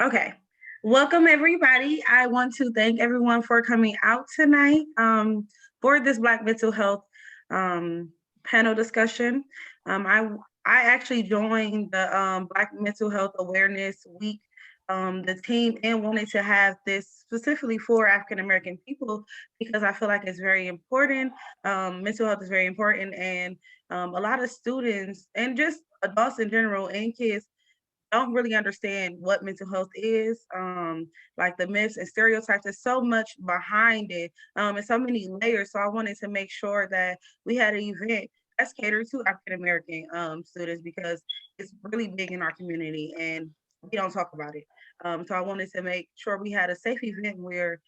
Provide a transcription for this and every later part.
Okay. Welcome, everybody. I want to thank everyone for coming out tonight for this Black mental health um, panel discussion. I actually joined the Black Mental Health Awareness Week, the team, and wanted to have this specifically for African American people because I feel like it's very important. Mental health is very important, and a lot of students and just adults in general and kids don't really understand what mental health is, like the myths and stereotypes. There's so much behind it, and so many layers. So I wanted to make sure that we had an event that's catered to African American students because it's really big in our community and we don't talk about it. So I wanted to make sure we had a safe event where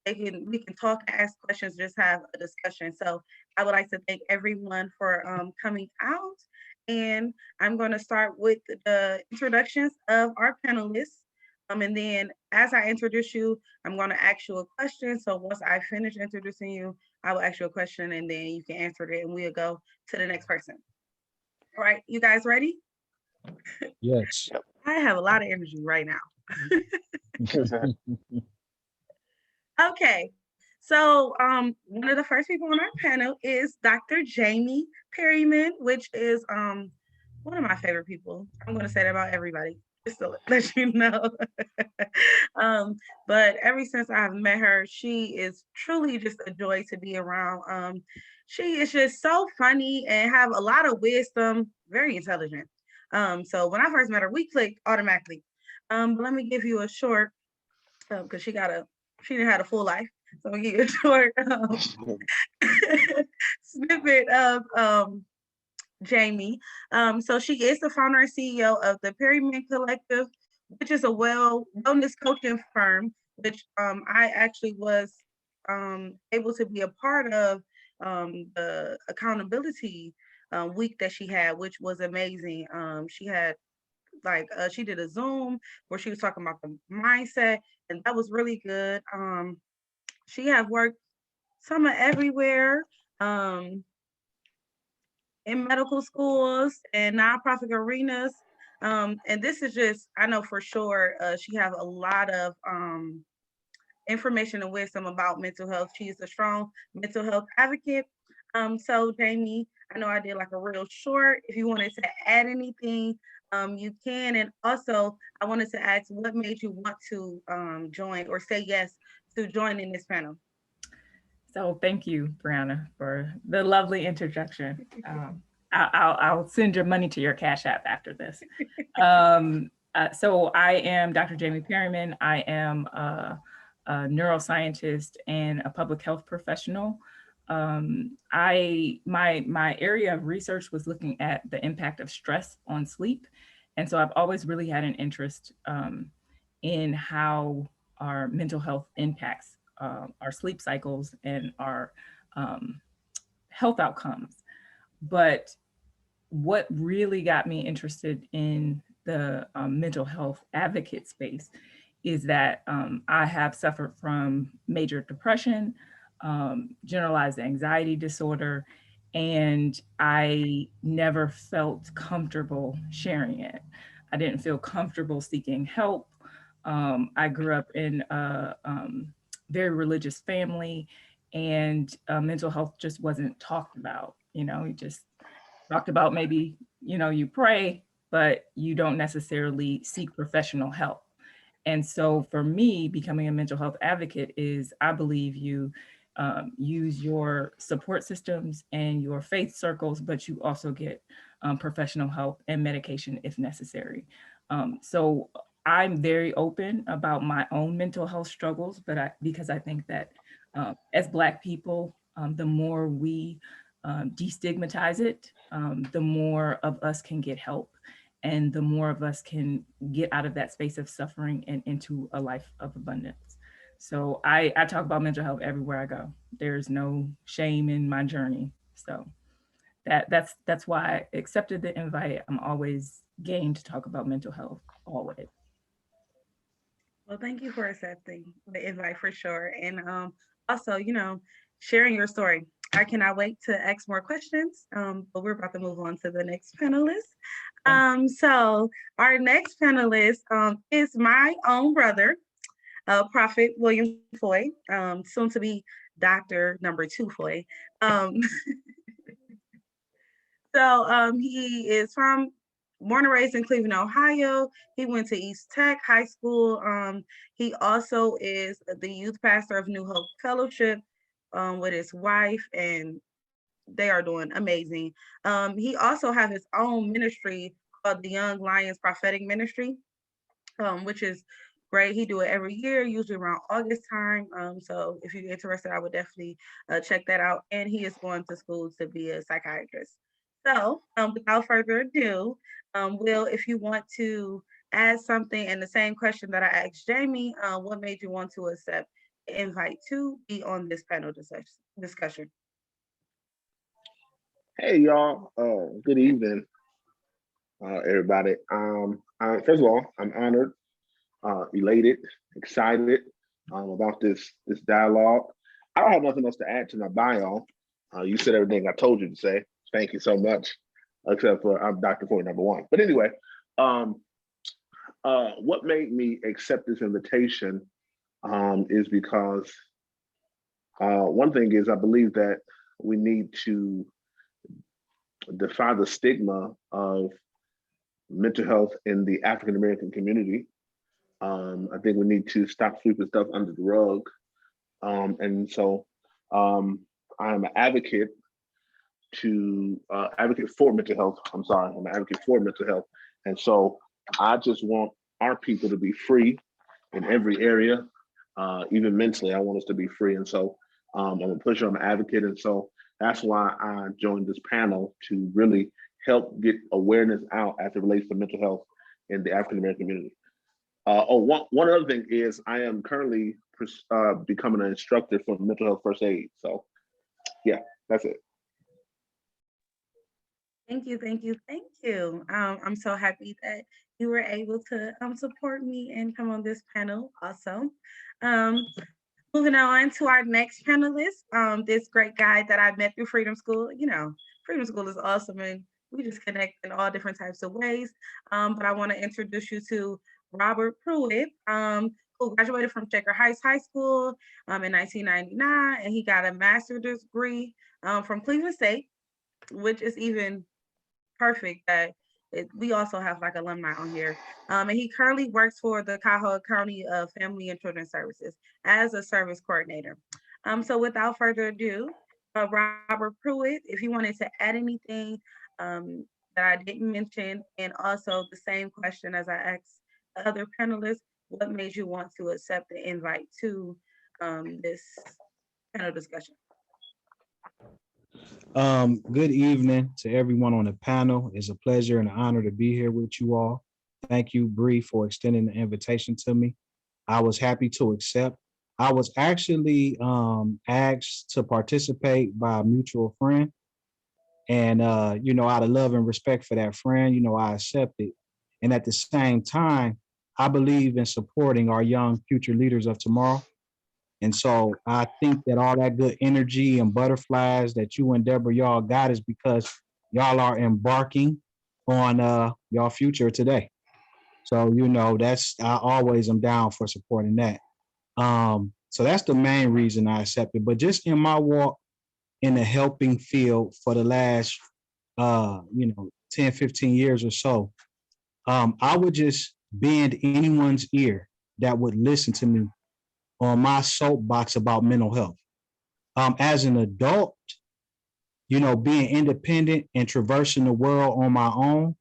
we can talk, ask questions, just have a discussion. So I would like to thank everyone for coming out. And I'm going to start with the introductions of our panelists. And then as I introduce you, I'm going to ask you a question. So once I finish introducing you, I will ask you a question and then you can answer it and we'll go to the next person. All right, you guys ready? Yes. Yep. I have a lot of energy right now. Okay. So one of the first people on our panel is Dr. Jamie Perryman, which is one of my favorite people. I'm gonna say that about everybody, just to let you know. um, but ever since I've met her, she is truly just a joy to be around. She is just so funny and have a lot of wisdom, very intelligent. So when I first met her, we clicked automatically. But let me give you a short because she didn't have a full life. So I'm gonna give you a short snippet of Jamie. So she is the founder and CEO of the Perryman Collective, which is a wellness coaching firm, which I actually was able to be a part of the accountability week that she had, which was amazing. She had she did a Zoom where she was talking about the mindset, and that was really good. She have worked summer everywhere. Um, in medical schools and nonprofit arenas. And this is just, I know for sure, she have a lot of information and wisdom about mental health. She is a strong mental health advocate. So Jamie, I know I did like a real short. If you wanted to add anything, you can. And also, I wanted to ask, what made you want to join or say yes to join in this panel? So thank you, Briana, for the lovely introduction. I'll send your money to your Cash App after this. So I am Dr. Jamie Perryman. I am a neuroscientist and a public health professional. My area of research was looking at the impact of stress on sleep, and so I've always really had an interest in how our mental health impacts our sleep cycles and our um, health outcomes. But what really got me interested in the mental health advocate space is that I have suffered from major depression, generalized anxiety disorder, and I never felt comfortable sharing it. I didn't feel comfortable seeking help. I grew up in a very religious family, and mental health just wasn't talked about. You just talked about maybe, you pray, but you don't necessarily seek professional help. And so for me, becoming a mental health advocate is, I believe, you use your support systems and your faith circles, but you also get professional help and medication if necessary. So I'm very open about my own mental health struggles, because I think that as Black people, the more we destigmatize it, the more of us can get help, and the more of us can get out of that space of suffering and into a life of abundance. So I talk about mental health everywhere I go. There's no shame in my journey. So that's why I accepted the invite. I'm always game to talk about mental health, always. Well, thank you for accepting the invite for sure. And also, sharing your story. I cannot wait to ask more questions, but we're about to move on to the next panelist. So our next panelist is my own brother, Prophet William Foy, soon to be Dr. number 2 Foy. He is born and raised in Cleveland, Ohio. He went to East Tech High School. He also is the youth pastor of New Hope Fellowship with his wife, and they are doing amazing. He also has his own ministry called the Young Lions Prophetic Ministry, which is great. He do it every year, usually around August time. So if you're interested, I would definitely check that out. And he is going to school to be a psychiatrist. So without further ado, Will, if you want to add something and the same question that I asked Jamie, what made you want to accept the invite to be on this panel discussion? Hey y'all, good evening, everybody. First of all, I'm honored, elated, excited about this dialogue. I don't have nothing else to add to my bio. You said everything I told you to say. Thank you so much, except for I'm Dr. Foy number 1. But anyway, what made me accept this invitation is because one thing is I believe that we need to defy the stigma of mental health in the African American community. I think we need to stop sweeping stuff under the rug. And so I'm an advocate for mental health. I'm an advocate for mental health. And so I just want our people to be free in every area, even mentally. I want us to be free. And so I'm a pusher, I'm an advocate. And so that's why I joined this panel, to really help get awareness out as it relates to mental health in the African American community. One other thing is I am currently becoming an instructor for mental health first aid. So yeah, that's it. Thank you. I'm so happy that you were able to support me and come on this panel also. Moving on to our next panelist, this great guy that I met through Freedom School. You know, Freedom School is awesome, and we just connect in all different types of ways. But I want to introduce you to Robert Pruitt, who graduated from Shaker Heights High School in 1999, and he got a master's degree from Cleveland State, which is even perfect that we also have like alumni on here. And he currently works for the Cuyahoga County Family and Children's Services as a service coordinator. So without further ado, Robert Pruitt, if you wanted to add anything that I didn't mention, and also the same question as I asked the other panelists, what made you want to accept the invite to this panel discussion? Good evening to everyone on the panel. It's a pleasure and an honor to be here with you all. Thank you, Bree, for extending the invitation to me. I was happy to accept. I was actually asked to participate by a mutual friend. And, out of love and respect for that friend, I accepted. And at the same time, I believe in supporting our young future leaders of tomorrow. And so I think that all that good energy and butterflies that you and Deborah, y'all got, is because y'all are embarking on your future today. So, I always am down for supporting that. So that's the main reason I accepted. But just in my walk in the helping field for the last, 10, 15 years or so, I would just bend anyone's ear that would listen to me on my soapbox about mental health. As an adult, being independent and traversing the world on my own,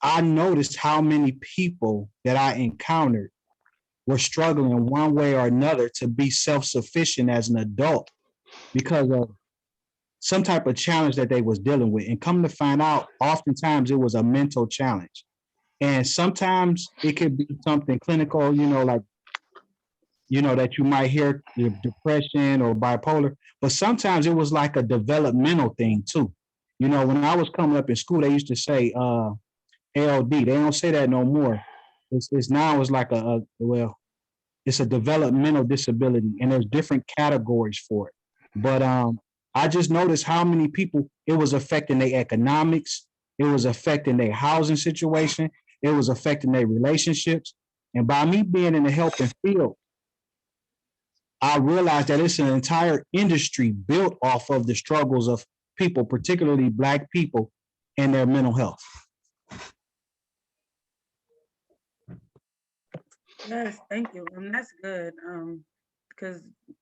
I noticed how many people that I encountered were struggling one way or another to be self-sufficient as an adult because of some type of challenge that they was dealing with. And come to find out, oftentimes it was a mental challenge. And sometimes it could be something clinical, like that you might hear depression or bipolar, but sometimes it was like a developmental thing too. When I was coming up in school, they used to say LD. They don't say that no more. It's now it's like it's a developmental disability, and there's different categories for it. But I just noticed how many people it was affecting their economics, It was affecting their housing situation. It was affecting their relationships. And by me being in the helping field, I realized that it's an entire industry built off of the struggles of people, particularly Black people, and their mental health. Yes, thank you. That's good. Because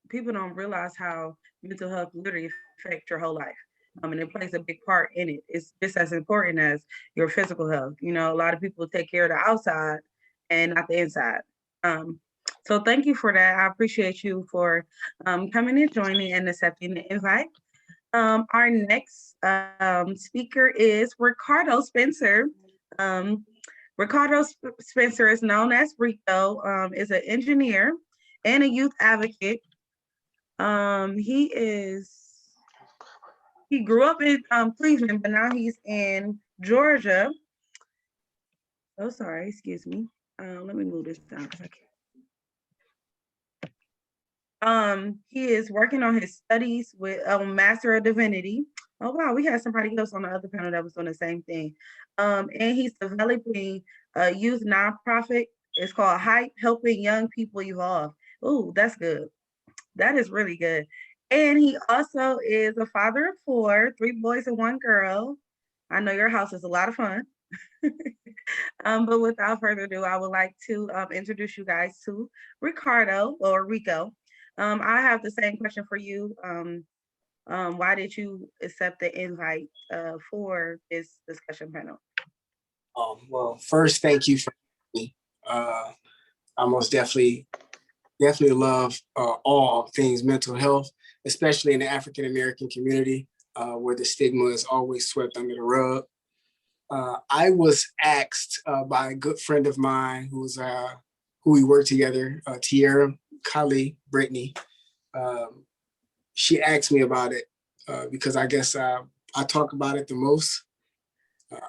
people don't realize how mental health literally affects your whole life. And it plays a big part in it. It's just as important as your physical health. You know, a lot of people take care of the outside and not the inside. Um, so thank you for that. I appreciate you for coming and joining and accepting the invite. Our next speaker is Ricardo Spencer. Um, Ricardo Spencer is known as Rico, is an engineer and a youth advocate. He grew up in Cleveland, but now he's in Georgia. Oh, sorry, excuse me. Let me move this down because I can't. He is working on his studies with a Master of Divinity. Oh wow, we had somebody else on the other panel that was doing the same thing. And he's developing a youth nonprofit. It's called Hype, helping young people evolve. Oh, that's good. That is really good. And he also is a father of four, 3 boys and 1 girl. I know your house is a lot of fun. But without further ado, I would like to introduce you guys to Ricardo or Rico. I have the same question for you. Why did you accept the invite for this discussion panel? Well, first, thank you for me. I most definitely love all things mental health, especially in the African American community, where the stigma is always swept under the rug. I was asked by a good friend of mine who we worked together, Tierra, Kali, Brittany. She asked me about it because I guess I talk about it the most.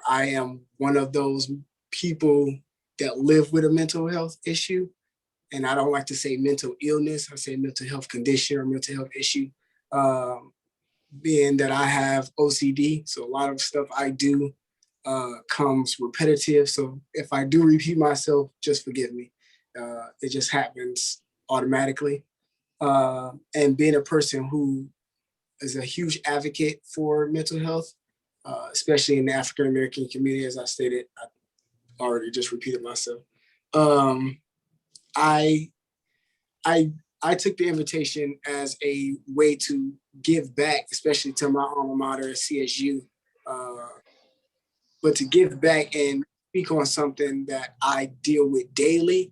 I am one of those people that live with a mental health issue. And I don't like to say mental illness. I say mental health condition or mental health issue, being that I have OCD. So a lot of stuff I do comes repetitive. So if I do repeat myself, just forgive me. It just happens automatically. And being a person who is a huge advocate for mental health, especially in the African American community, as I stated, I already just repeated myself. I took the invitation as a way to give back, especially to my alma mater, CSU, but to give back and speak on something that I deal with daily,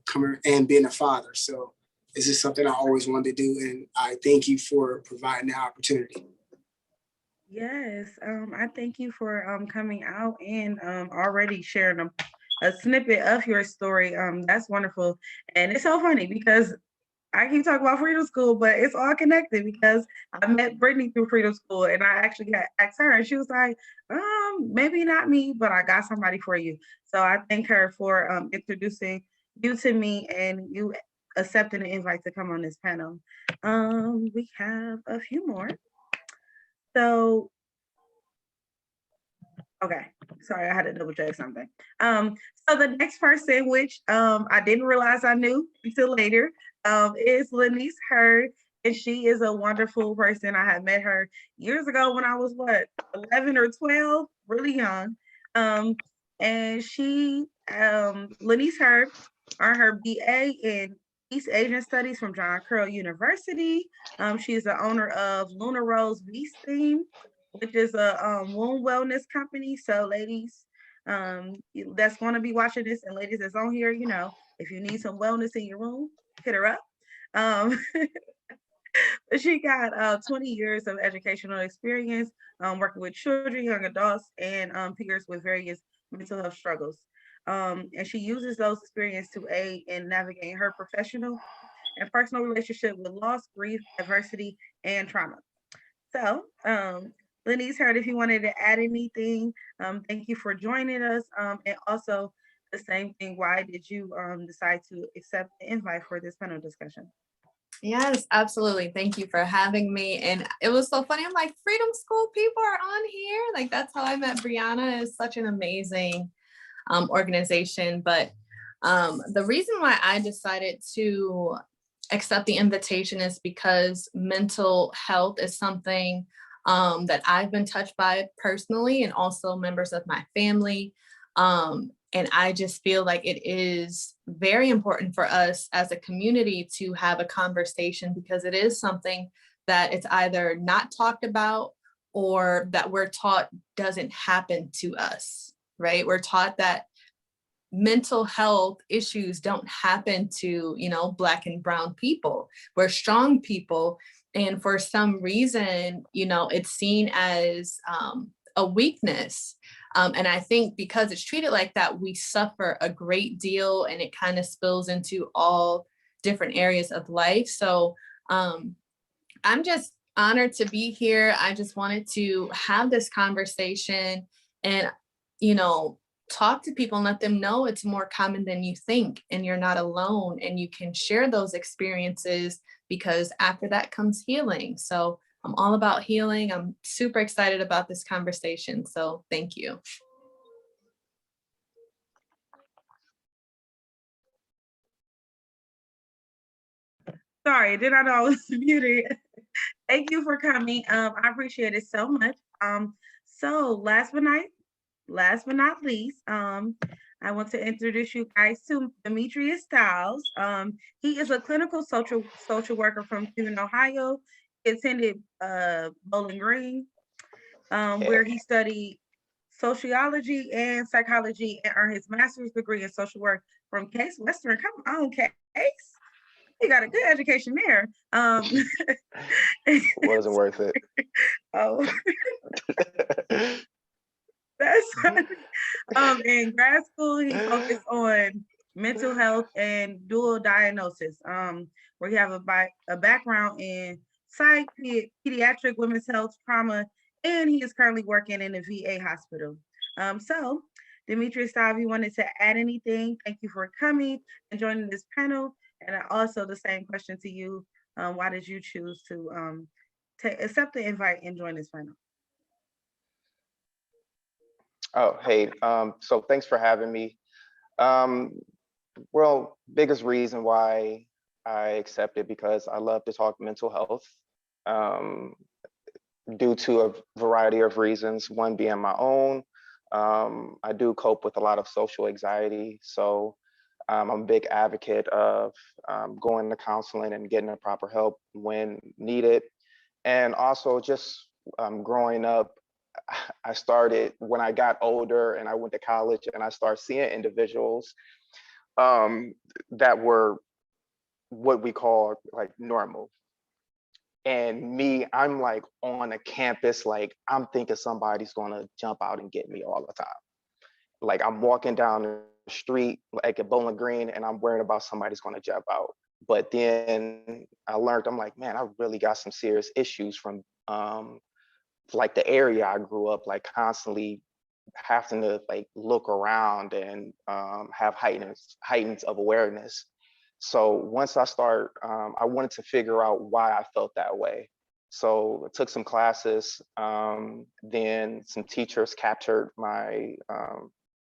coming and being a father. So this is something I always wanted to do, and I thank you for providing the opportunity. Yes, I thank you for coming out and already sharing a snippet of your story. That's wonderful. And it's so funny because I keep talking about Freedom School, but it's all connected because I met Brittany through Freedom School and I actually got asked her and she was like, maybe not me, but I got somebody for you. So I thank her for introducing you to me and you accepting the invite to come on this panel. We have a few more. So, okay, sorry, I had to double check something. So the next person, which I didn't realize I knew until later, is Lanice Hurd, and she is a wonderful person. I had met her years ago when I was 11 or 12, really young. And she, Lanice Hurd, earned her BA in East Asian Studies from John Curl University. She is the owner of Luna Rose Beast Theme, which is a womb wellness company. So ladies, that's going to be watching this, and ladies that's on here, you know, if you need some wellness in your room, hit her up. She got 20 years of educational experience working with children, young adults, and peers with various mental health struggles. And she uses those experiences to aid in navigating her professional and personal relationship with loss, grief, adversity, and trauma. So, Lenny's heard if you wanted to add anything. Thank you for joining us. And also the same thing, why did you decide to accept the invite for this panel discussion? Yes, absolutely. Thank you for having me. And it was so funny. I'm like, Freedom School people are on here. Like, that's how I met Briana. It's such an amazing organization. But the reason why I decided to accept the invitation is because mental health is something that I've been touched by personally, and also members of my family. And I just feel like it is very important for us as a community to have a conversation, because it is something that it's either not talked about or that we're taught doesn't happen to us, right? We're taught that mental health issues don't happen to, Black and brown people. We're strong people. And for some reason, it's seen as a weakness. And I think because it's treated like that, we suffer a great deal, and it kind of spills into all different areas of life. So I'm just honored to be here. I just wanted to have this conversation and, talk to people and let them know it's more common than you think, and you're not alone, and you can share those experiences, because after that comes healing. So I'm all about healing. I'm super excited about this conversation. So thank you. Sorry, did I know I was muted? Thank you for coming. I appreciate it so much. So last but not least, I want to introduce you guys to Demetrius Styles. He is a clinical social worker from Cleveland, Ohio. He attended Bowling Green, where he studied sociology and psychology and earned his master's degree in social work from Case Western. Come on, Case. You got a good education there. Wasn't worth it. Oh, that's in grad school, he focused on mental health and dual diagnosis, where he have a background in psych, pediatric, women's health, trauma, and he is currently working in a VA hospital. So, Demetrius, if you wanted to add anything, thank you for coming and joining this panel. And also the same question to you, why did you choose to accept the invite and join this panel? Oh, hey, so thanks for having me. Well, biggest reason why I accepted, because I love to talk mental health, due to a variety of reasons, one being my own. I do cope with a lot of social anxiety, so I'm a big advocate of going to counseling and getting the proper help when needed. And also just growing up, I started when I got older and I went to college, and I started seeing individuals that were what we call like normal. And me, I'm like on a campus, like I'm thinking somebody's gonna jump out and get me all the time. Like I'm walking down the street like at Bowling Green, and I'm worried about somebody's gonna jump out. But then I learned, I'm like, man, I really got some serious issues from like the area I grew up, like constantly having to like look around and have heightened of awareness. So once I I wanted to figure out why I felt that way. So I took some classes, then some teachers captured my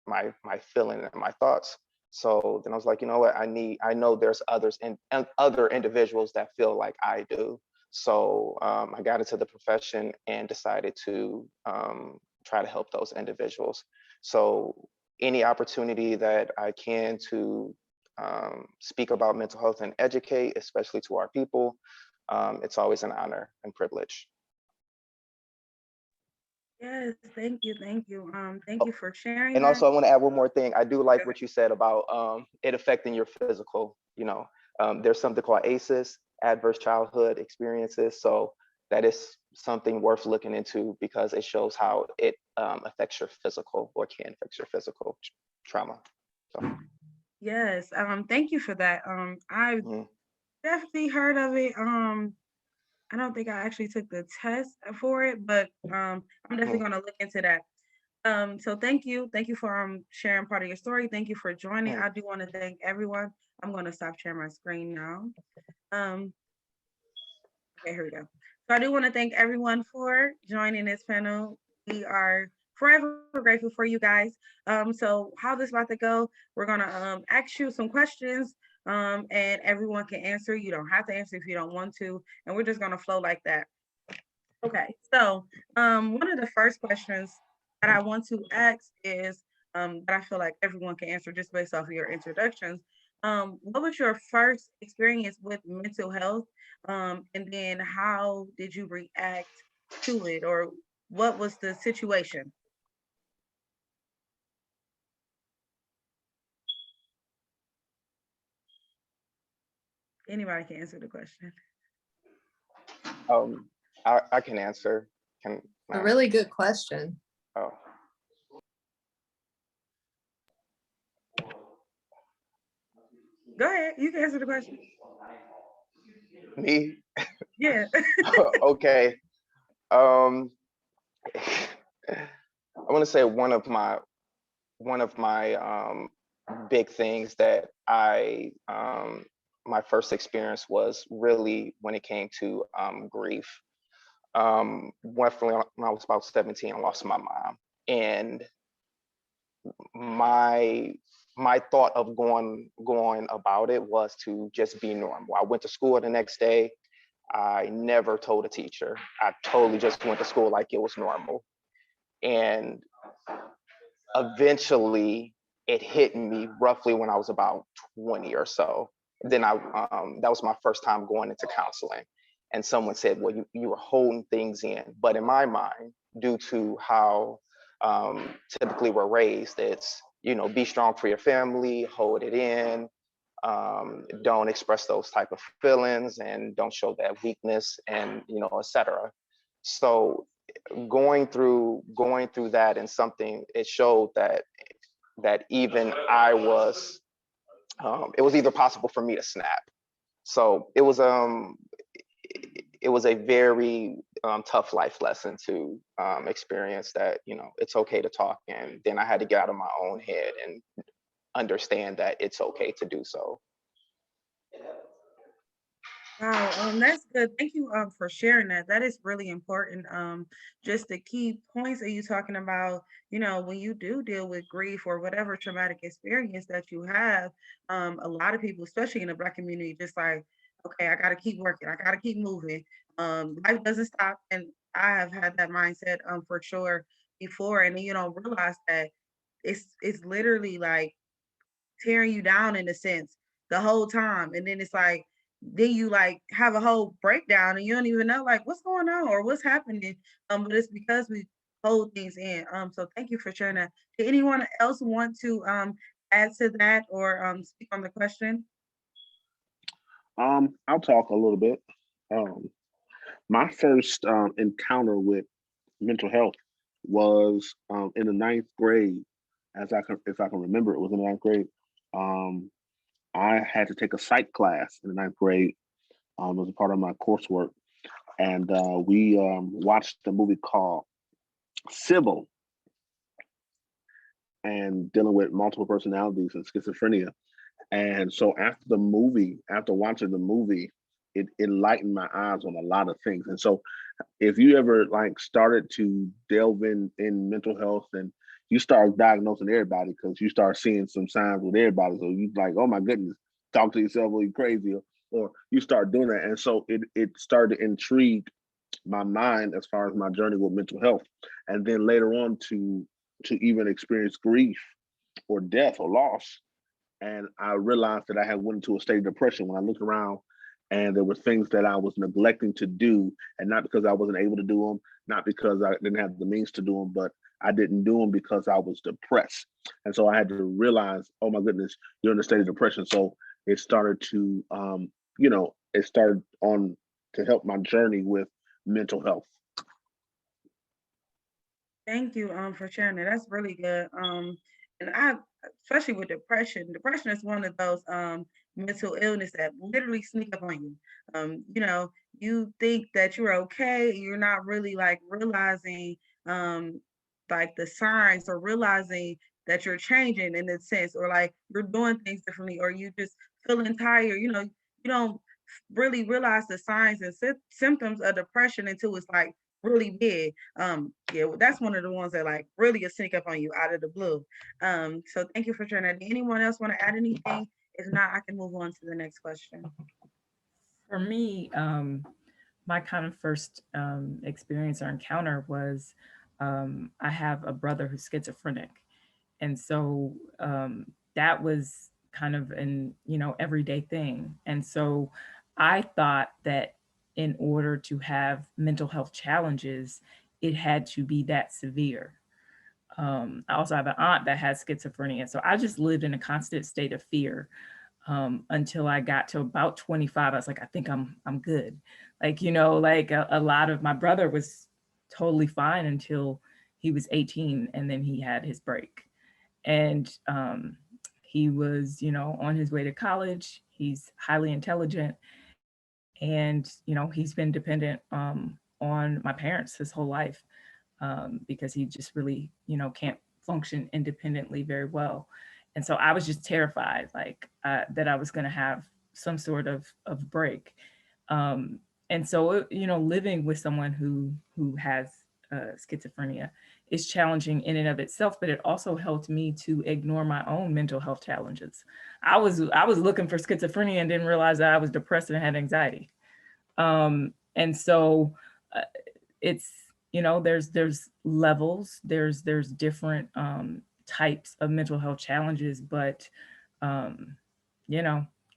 my feeling and my thoughts. So then I was like, you know what, I know there's others and other individuals that feel like I do. So I got into the profession and decided to try to help those individuals. So any opportunity that I can to speak about mental health and educate, especially to our people, it's always an honor and privilege. Yes, thank you. Thank you for sharing. And also I want to add one more thing. I do like what you said about it affecting your physical, there's something called ACEs, adverse childhood experiences. So that is something worth looking into, because it shows how it affects your physical, or can affect your physical trauma. So. Yes, thank you for that. I've definitely heard of it. I don't think I actually took the test for it, but I'm definitely going to look into that. So thank you for sharing part of your story. Thank you for joining. I do want to thank everyone. I'm going to stop sharing my screen now. Okay, here we go. So I do want to thank everyone for joining this panel. We are forever grateful for you guys. So how this about to go, we're gonna ask you some questions and everyone can answer. You don't have to answer if you don't want to, and we're just gonna flow like that. Okay, so one of the first questions that I want to ask is that I feel like everyone can answer just based off of your introductions. What was your first experience with mental health? And then how did you react to it, or what was the situation? Anybody can answer the question. Um, I can answer. Can A I? really good question. Oh, Go ahead, you can answer the question. me? Yeah. Okay. Um, I want to say one of my big things that my first experience was really when it came to grief. Definitely when I was about 17, I lost my mom, and my my thought of going about it was to just be normal. I went to school the next day. I never told a teacher. I totally just went to school like it was normal. And eventually it hit me roughly when I was about 20 or so. Then that was my first time going into counseling. And someone said, well, you were holding things in. But in my mind, due to how typically we're raised, it's, be strong for your family, hold it in, don't express those type of feelings and don't show that weakness, and etc. So going through that, and something, it showed that even I was, it was either possible for me to snap. So it was a very tough life lesson to experience, that it's okay to talk, and then I had to get out of my own head and understand that it's okay to do so. Wow, that's good. Thank you for sharing that. That is really important. Just the key points that you're talking about, when you do deal with grief or whatever traumatic experience that you have, a lot of people, especially in the Black community, just like, okay, I gotta keep working, I gotta keep moving. Life doesn't stop. And I have had that mindset for sure before. And then you don't realize that it's literally like tearing you down in a sense the whole time. And then it's like, then you like have a whole breakdown and you don't even know like what's going on or what's happening. But it's because we hold things in. So thank you for sharing that. Did anyone else want to add to that or speak on the question? I'll talk a little bit. Um, my first encounter with mental health was in the ninth grade. If I can remember, it was in the ninth grade. Um, I had to take a psych class in the ninth grade. It was a part of my coursework, and we watched a movie called Sybil, and dealing with multiple personalities and schizophrenia. And so after watching the movie, it enlightened my eyes on a lot of things. And so if you ever like started to delve in mental health, and you start diagnosing everybody because you start seeing some signs with everybody. So you like, oh my goodness, talk to yourself, are you crazy? Or you start doing that. And so it started to intrigue my mind as far as my journey with mental health. And then later on to even experience grief or death or loss. And I realized that I had went into a state of depression when I looked around, and there were things that I was neglecting to do, and not because I wasn't able to do them, not because I didn't have the means to do them, but I didn't do them because I was depressed. And so I had to realize, oh my goodness, you're in a state of depression. So it started to, it started on to help my journey with mental health. Thank you for sharing that. That's really good. And I, especially with depression, depression is one of those mental illness that literally sneak up on you. You think that you're okay, you're not really like realizing like the signs or realizing that you're changing in a sense, or like you're doing things differently, or you just feeling tired. You don't really realize the signs and symptoms of depression until it's like really big. Yeah, that's one of the ones that like really sneak up on you out of the blue. So thank you for sharing that. Anyone else want to add anything? If not, I can move on to the next question. For me, my kind of first experience or encounter was I have a brother who's schizophrenic. And so that was kind of an, everyday thing. And so I thought that in order to have mental health challenges, it had to be that severe. I also have an aunt that has schizophrenia. So I just lived in a constant state of fear until I got to about 25. I was like, I think I'm good. Like, like a lot of my brother was totally fine until he was 18 and then he had his break. And he was, on his way to college. He's highly intelligent. And, he's been dependent on my parents his whole life because he just really, can't function independently very well. And so I was just terrified, like that I was going to have some sort of break. And so, living with someone who has schizophrenia is challenging in and of itself, but it also helped me to ignore my own mental health challenges. I was looking for schizophrenia and didn't realize that I was depressed and had anxiety. And so it's, there's levels, there's different types of mental health challenges, but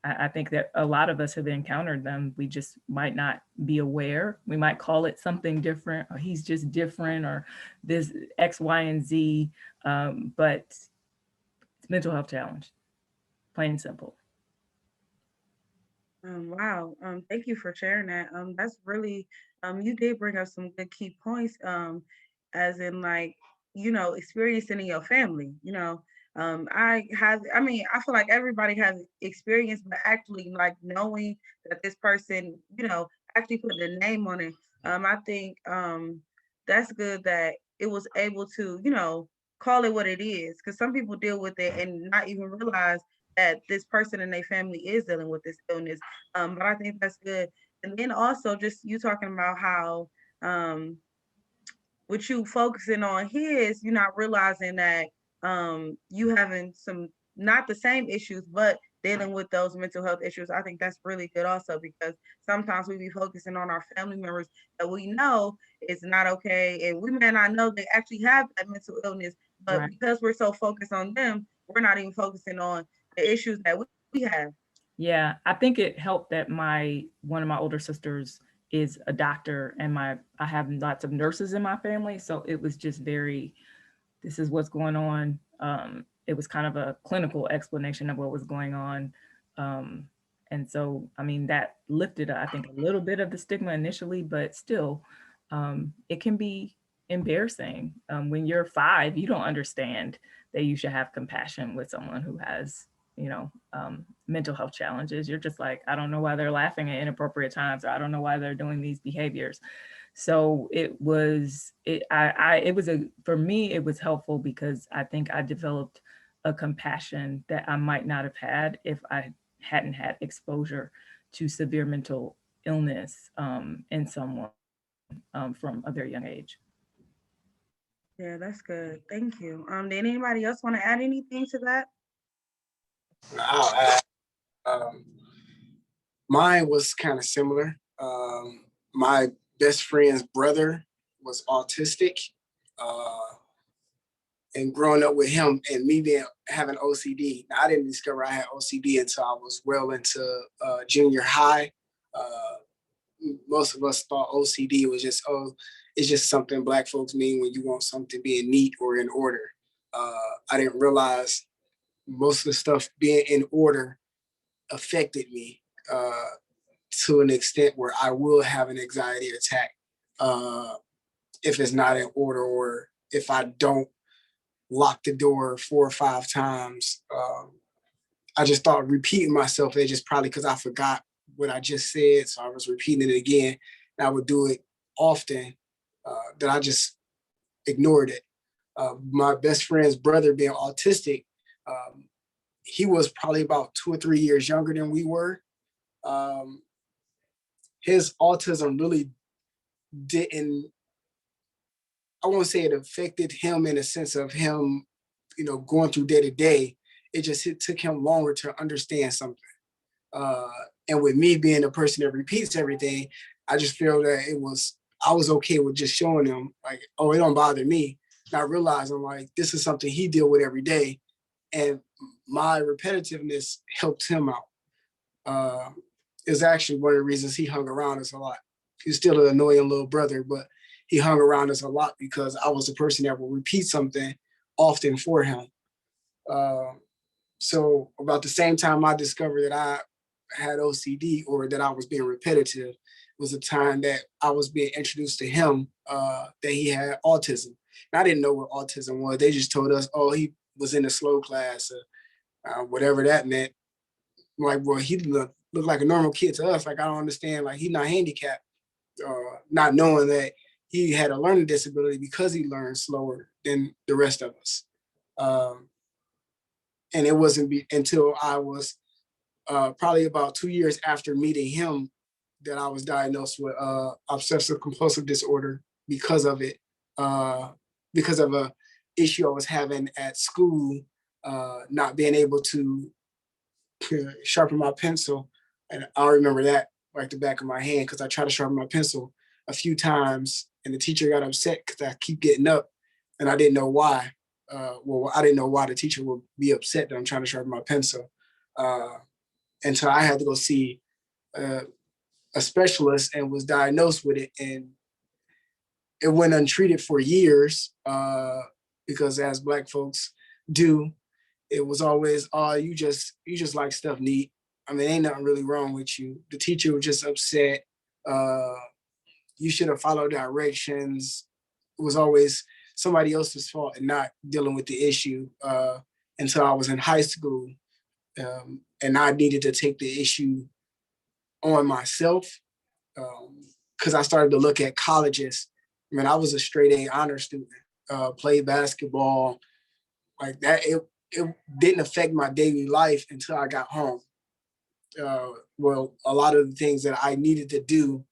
I think that a lot of us have encountered them. We just might not be aware. We might call it something different, or he's just different, or this X, Y, and Z. But it's mental health challenge, plain and simple. Wow. Thank you for sharing that. That's really, you did bring up some good key points. As in like, experiencing in your family, I feel like everybody has experience, but actually like knowing that this person, actually put the name on it. I think that's good that it was able to, call it what it is. Because some people deal with it and not even realize that this person in their family is dealing with this illness. But I think that's good. And then also just you talking about how with you focusing on his, you're not realizing that you having some not the same issues, but dealing with those mental health issues. I think that's really good also because sometimes we be focusing on our family members that we know is not okay. And we may not know they actually have that mental illness, but Right. because we're so focused on them, we're not even focusing on the issues that we have. Yeah, I think it helped that one of my older sisters is a doctor, and I have lots of nurses in my family, so it was just very, this is what's going on. It was kind of a clinical explanation of what was going on. And so, I mean, that lifted, I think, a little bit of the stigma initially, but still, it can be embarrassing. When you're 5, you don't understand that you should have compassion with someone who has, mental health challenges. You're just like, I don't know why they're laughing at inappropriate times, or I don't know why they're doing these behaviors. So for me, it was helpful because I think I developed a compassion that I might not have had if I hadn't had exposure to severe mental illness in someone from a very young age. Yeah, that's good. Thank you. Did anybody else want to add anything to that? I'll add, mine was kind of similar. My best friend's brother was autistic. And growing up with him and me having OCD, now, I didn't discover I had OCD until I was well into junior high. Most of us thought OCD was just, it's just something Black folks mean when you want something being neat or in order. I didn't realize most of the stuff being in order affected me to an extent where I will have an anxiety attack if it's not in order, or if I don't lock the door 4 or 5 times. I just thought repeating myself, it's just probably because I forgot what I just said, so I was repeating it again. And I would do it often, that I just ignored it. My best friend's brother being autistic, he was probably about 2 or 3 years younger than we were. his autism really didn't, I won't say it affected him in a sense of him, going through day to day. It took him longer to understand something. And with me being a person that repeats everything, I just feel that I was okay with just showing him like, oh, it don't bother me. Not realizing like this is something he deal with every day. And my repetitiveness helped him out. Is actually one of the reasons he hung around us a lot. He's still an annoying little brother, but he hung around us a lot because I was the person that would repeat something often for him. So about the same time I discovered that I had OCD or that I was being repetitive was a time that I was being introduced to him that he had autism. And I didn't know what autism was. They just told us, oh, he was in a slow class or whatever that meant. I'm like, well, he looked like a normal kid to us. Like, I don't understand. Like, he's not handicapped, not knowing that he had a learning disability because he learned slower than the rest of us. And it wasn't until I was probably about 2 years after meeting him that I was diagnosed with obsessive compulsive disorder because of it, because of a issue I was having at school, not being able to sharpen my pencil. And I remember that like the back of my hand because I tried to sharpen my pencil a few times and the teacher got upset because I keep getting up and I didn't know why. I didn't know why the teacher would be upset that I'm trying to sharpen my pencil. And so I had to go see a specialist and was diagnosed with it. And it went untreated for years because as Black folks do, it was always, oh, you just like stuff neat. I mean, ain't nothing really wrong with you. The teacher was just upset. You should have followed directions. It was always somebody else's fault and not dealing with the issue until I was in high school. And I needed to take the issue on myself because I started to look at colleges. I mean, I was a straight A honor student, played basketball, like that. It didn't affect my daily life until I got home. Well, a lot of the things that I needed to do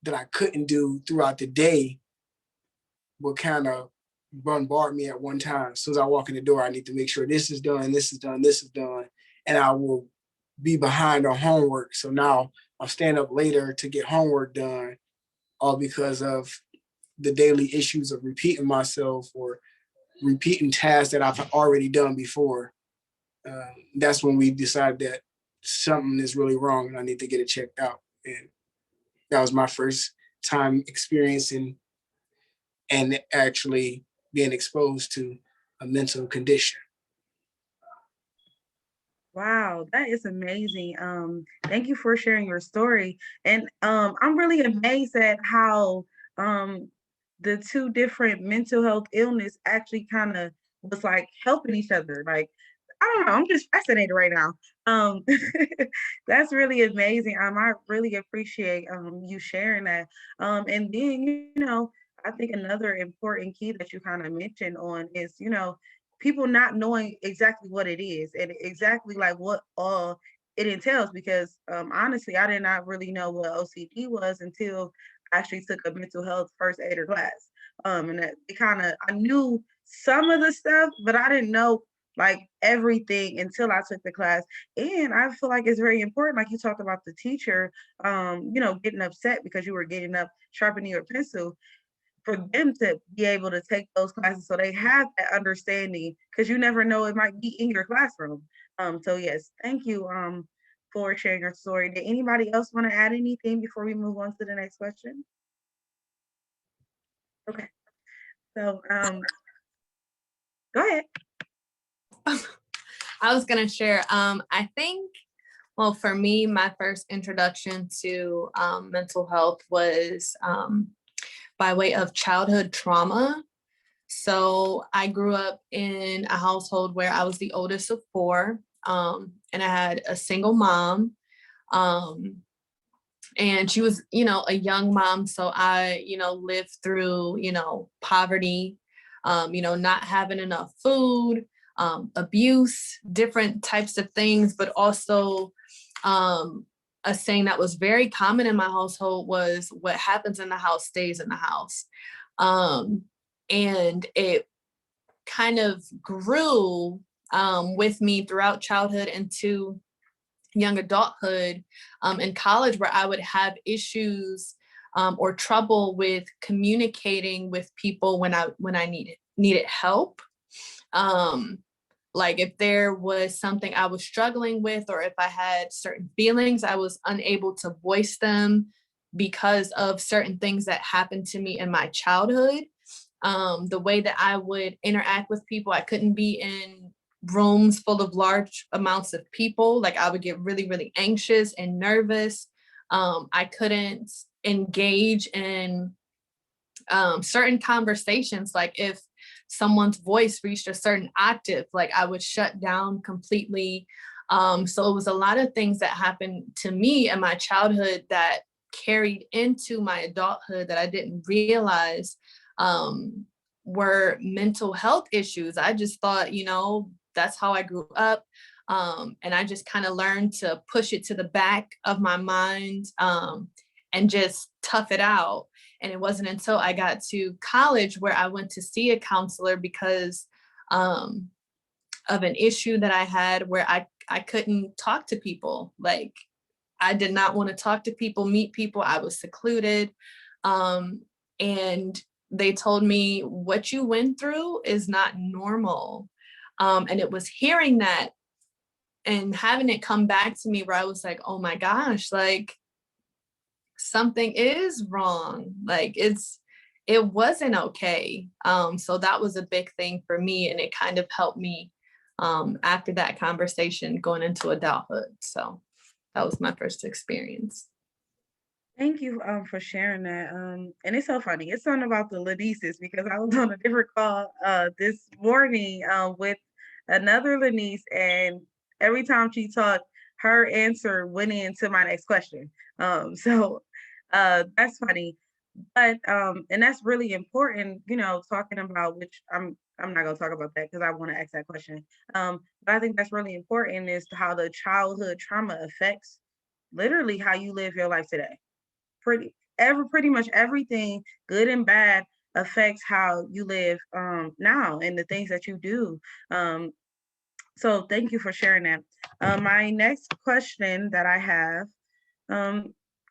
that I couldn't do throughout the day would kind of bombard me at one time. As soon as I walk in the door, I need to make sure this is done, this is done, this is done. And I will be behind on homework. So now I'll stand up later to get homework done, all because of the daily issues of repeating myself or repeating tasks that I've already done before. That's when we decided that something is really wrong and I need to get it checked out. And that was my first time experiencing and actually being exposed to a mental condition. Wow, that is amazing. Thank you for sharing your story. And I'm really amazed at how the two different mental health illness actually kind of was like helping each other. Like, I don't know, I'm just fascinated right now. That's really amazing. I really appreciate you sharing that. And then, I think another important key that you kind of mentioned on is, people not knowing exactly what it is and exactly like what all it entails. Because honestly, I did not really know what OCD was until I actually took a mental health first aider class. And that it kind of, I knew some of the stuff, but I didn't know like everything until I took the class. And I feel like it's very important, like you talked about the teacher, getting upset because you were getting up sharpening your pencil, for them to be able to take those classes so they have that understanding, because you never know, it might be in your classroom. So yes, thank you for sharing your story. Did anybody else want to add anything before we move on to the next question? Okay, so go ahead. I was gonna share. I think, well, for me, my first introduction to mental health was by way of childhood trauma. So I grew up in a household where I was the oldest of four, and I had a single mom. And she was, a young mom. So I, lived through, poverty, not having enough food, abuse, different types of things, but also a saying that was very common in my household was, what happens in the house stays in the house. And it kind of grew with me throughout childhood into young adulthood, in college, where I would have issues or trouble with communicating with people when I needed help. Like if there was something I was struggling with, or if I had certain feelings, I was unable to voice them because of certain things that happened to me in my childhood. The way that I would interact with people, I couldn't be in rooms full of large amounts of people. Like I would get really, really anxious and nervous. I couldn't engage in certain conversations. Like if someone's voice reached a certain octave, like I would shut down completely. So it was a lot of things that happened to me in my childhood that carried into my adulthood that I didn't realize were mental health issues. I just thought, that's how I grew up. And I just kind of learned to push it to the back of my mind and just tough it out. And it wasn't until I got to college where I went to see a counselor because of an issue that I had where I couldn't talk to people. Like I did not want to talk to people, meet people. I was secluded. And they told me, what you went through is not normal. And it was hearing that and having it come back to me where I was like, oh my gosh, like something is wrong. Like it wasn't okay. So that was a big thing for me. And it kind of helped me after that conversation going into adulthood. So that was my first experience. Thank you for sharing that. And it's so funny. It's something about the Lanises because I was on a different call this morning with another Lanise, and every time she talked, her answer went into my next question. So that's funny. But and that's really important, talking about, which I'm not gonna talk about that because I want to ask that question. But I think that's really important is how the childhood trauma affects literally how you live your life today. Pretty much everything, good and bad, affects how you live now and the things that you do. So thank you for sharing that. My next question that I have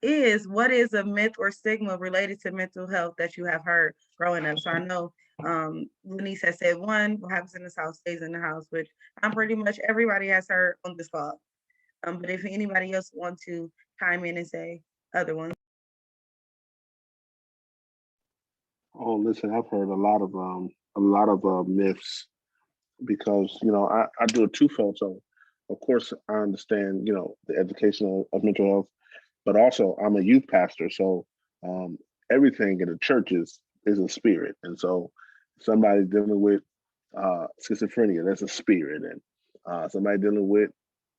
is, what is a myth or stigma related to mental health that you have heard growing up? So I know Lanice has said one, what happens in this house stays in the house, which I'm pretty much everybody has heard on this call. But if anybody else wants to chime in and say other ones. Oh, listen, I've heard a lot of myths because I do a twofold. So, of course, I understand the education of mental health, but also I'm a youth pastor. So everything in the church is a spirit, and so somebody dealing with schizophrenia, that's a spirit, and somebody dealing with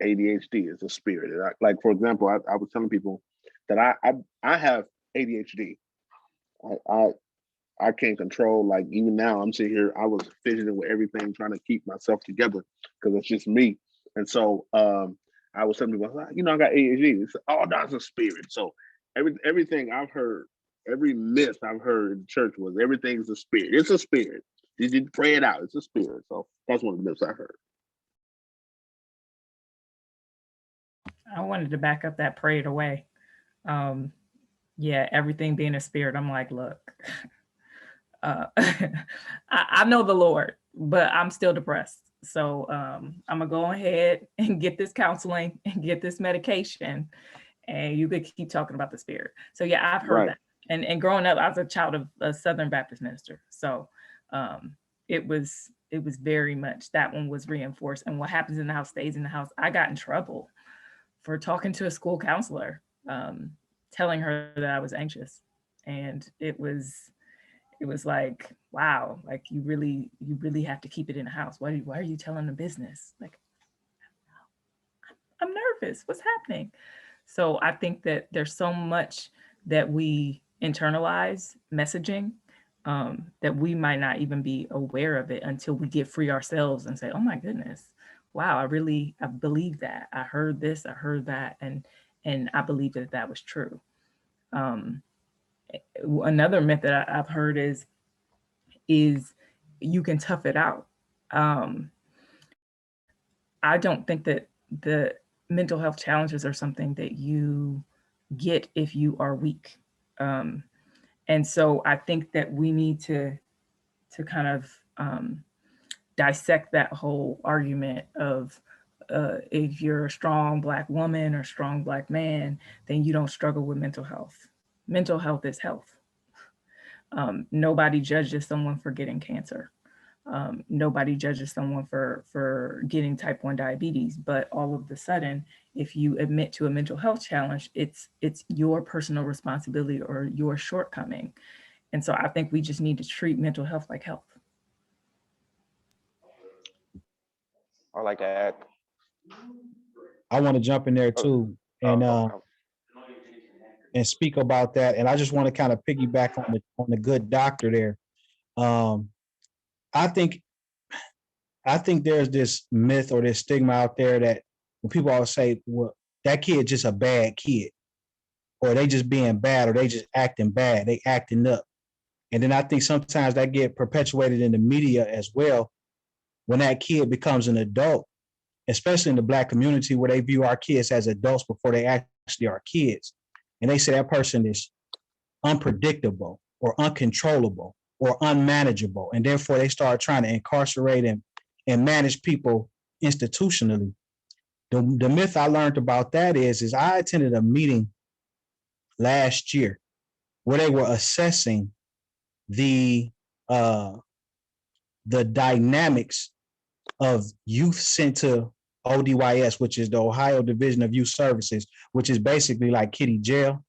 ADHD is a spirit. And like for example, I was telling people that I have ADHD. I can't control, like even now I'm sitting here, I was fidgeting with everything, trying to keep myself together because it's just me. And so I was telling people, I got ADHD. It's, oh, that's a spirit. So everything I've heard, every myth I've heard in church was everything's a spirit. It's a spirit. You need to pray it out. It's a spirit. So that's one of the myths I heard. I wanted to back up that pray it away. Yeah, everything being a spirit. I'm like, look, I know the Lord, but I'm still depressed. So I'm gonna go ahead and get this counseling and get this medication, and you could keep talking about the spirit. So yeah, I've heard that. And growing up, I was a child of a Southern Baptist minister. So it was very much, that one was reinforced. And what happens in the house stays in the house. I got in trouble for talking to a school counselor, telling her that I was anxious. And it was like, wow, like you really have to keep it in the house. Why are you telling the business? Like, I'm nervous. What's happening? So I think that there's so much that we internalize messaging that we might not even be aware of it until we get free ourselves and say, oh my goodness, wow, I believe that. I heard this, I heard that. And And I believe that that was true. Another myth that I've heard is you can tough it out. I don't think that the mental health challenges are something that you get if you are weak. And so I think that we need to kind of dissect that whole argument of if you're a strong Black woman or strong Black man, then you don't struggle with mental health. Mental health is health. Nobody judges someone for getting cancer. Nobody judges someone for getting type 1 diabetes, but all of a sudden, if you admit to a mental health challenge, it's your personal responsibility or your shortcoming. And so I think we just need to treat mental health like health. I like to add. I want to jump in there too and speak about that. And I just want to kind of piggyback on the good doctor there. I think there's this myth or this stigma out there that when people always say, well, that kid just a bad kid, or they just being bad, or they just acting bad, they acting up. And then I think sometimes that get perpetuated in the media as well when that kid becomes an adult, especially in the Black community where they view our kids as adults before they actually are kids. And they say that person is unpredictable or uncontrollable or unmanageable. And therefore they start trying to incarcerate and manage people institutionally. The myth I learned about that is I attended a meeting last year where they were assessing the dynamics of youth sent to ODYS, which is the Ohio Division of Youth Services, which is basically like kiddie jail.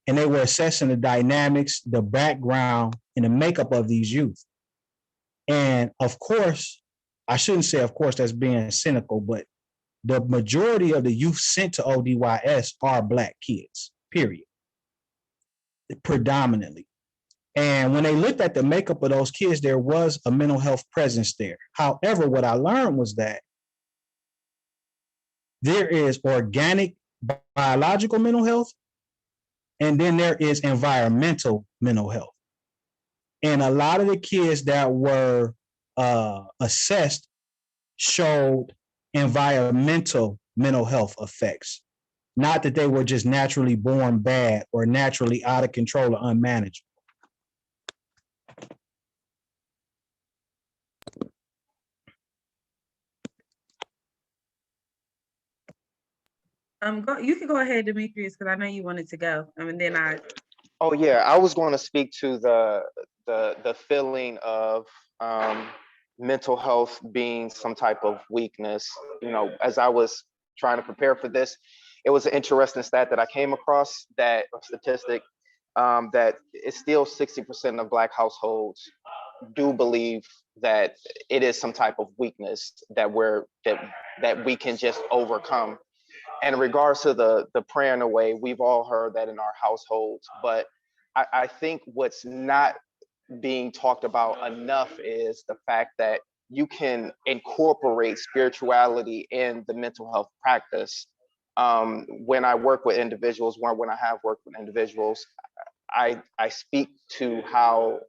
And they were assessing the dynamics, the background, and the makeup of these youth. And of course, I shouldn't say, of course, that's being cynical, but the majority of the youth sent to ODYS are Black kids, period, predominantly. And when they looked at the makeup of those kids, there was a mental health presence there. However, what I learned was that there is organic biological mental health, and then there is environmental mental health. And a lot of the kids that were assessed showed environmental mental health effects, not that they were just naturally born bad or naturally out of control or unmanageable. You can go ahead, Demetrius, because I know you wanted to go. And then Oh yeah, I was going to speak to the feeling of mental health being some type of weakness. You know, as I was trying to prepare for this, it was an interesting stat that I came across, that statistic, that it's still 60% of Black households do believe that it is some type of weakness that we can just overcome. And in regards to the praying away, we've all heard that in our households, but I think what's not being talked about enough is the fact that you can incorporate spirituality in the mental health practice. When I work with individuals, when I have worked with individuals, I speak to how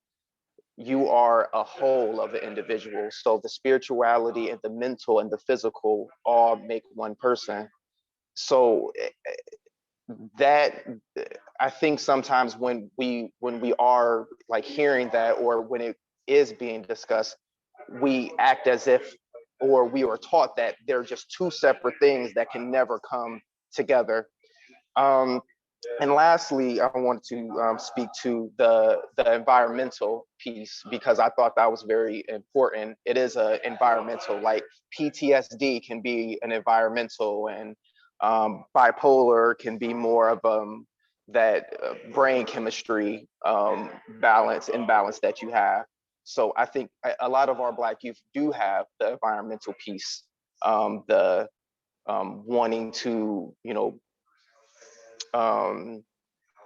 you are a whole of the individual. So the spirituality and the mental and the physical all make one person. So that, I think sometimes when we are like hearing that, or when it is being discussed, we act as if, or we are taught that they're just two separate things that can never come together. And lastly, I wanted to speak to the environmental piece, because I thought that was very important. It is an environmental, like PTSD can be an environmental, and bipolar can be more of that brain chemistry imbalance that you have. So I think a lot of our Black youth do have the environmental piece, the wanting to,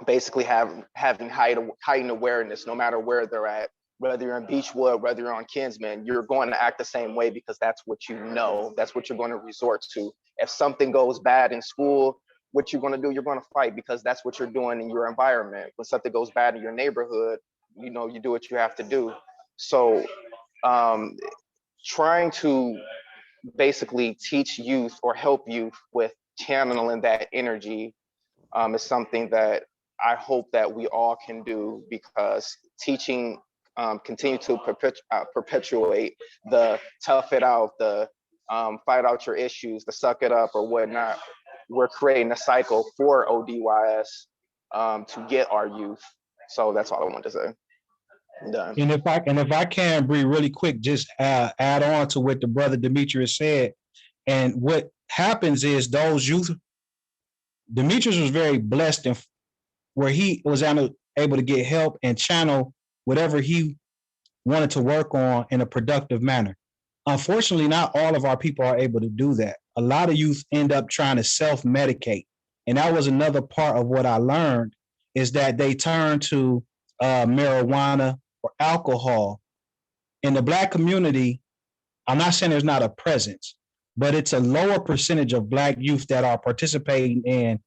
basically having heightened awareness, no matter where they're at, whether you're in Beechwood, whether you're on Kinsman, you're going to act the same way because that's what you know, that's what you're going to resort to. If something goes bad in school, what you're going to do, you're going to fight, because that's what you're doing in your environment. When something goes bad in your neighborhood, you know, you do what you have to do. So trying to basically teach youth or help youth with channeling that energy is something that I hope that we all can do, because teaching continue to perpetuate the tough it out, the fight out your issues, the suck it up or whatnot. We're creating a cycle for ODYS to get our youth. So that's all I want to say. I'm done. And if I can, Bree, really quick, just add on to what the brother Demetrius said. And what happens is those youth, Demetrius was very blessed in where he was able to get help and channel whatever he wanted to work on in a productive manner. Unfortunately, not all of our people are able to do that. A lot of youth end up trying to self-medicate. And that was another part of what I learned, is that they turn to marijuana or alcohol. In the Black community, I'm not saying there's not a presence, but it's a lower percentage of Black youth that are participating in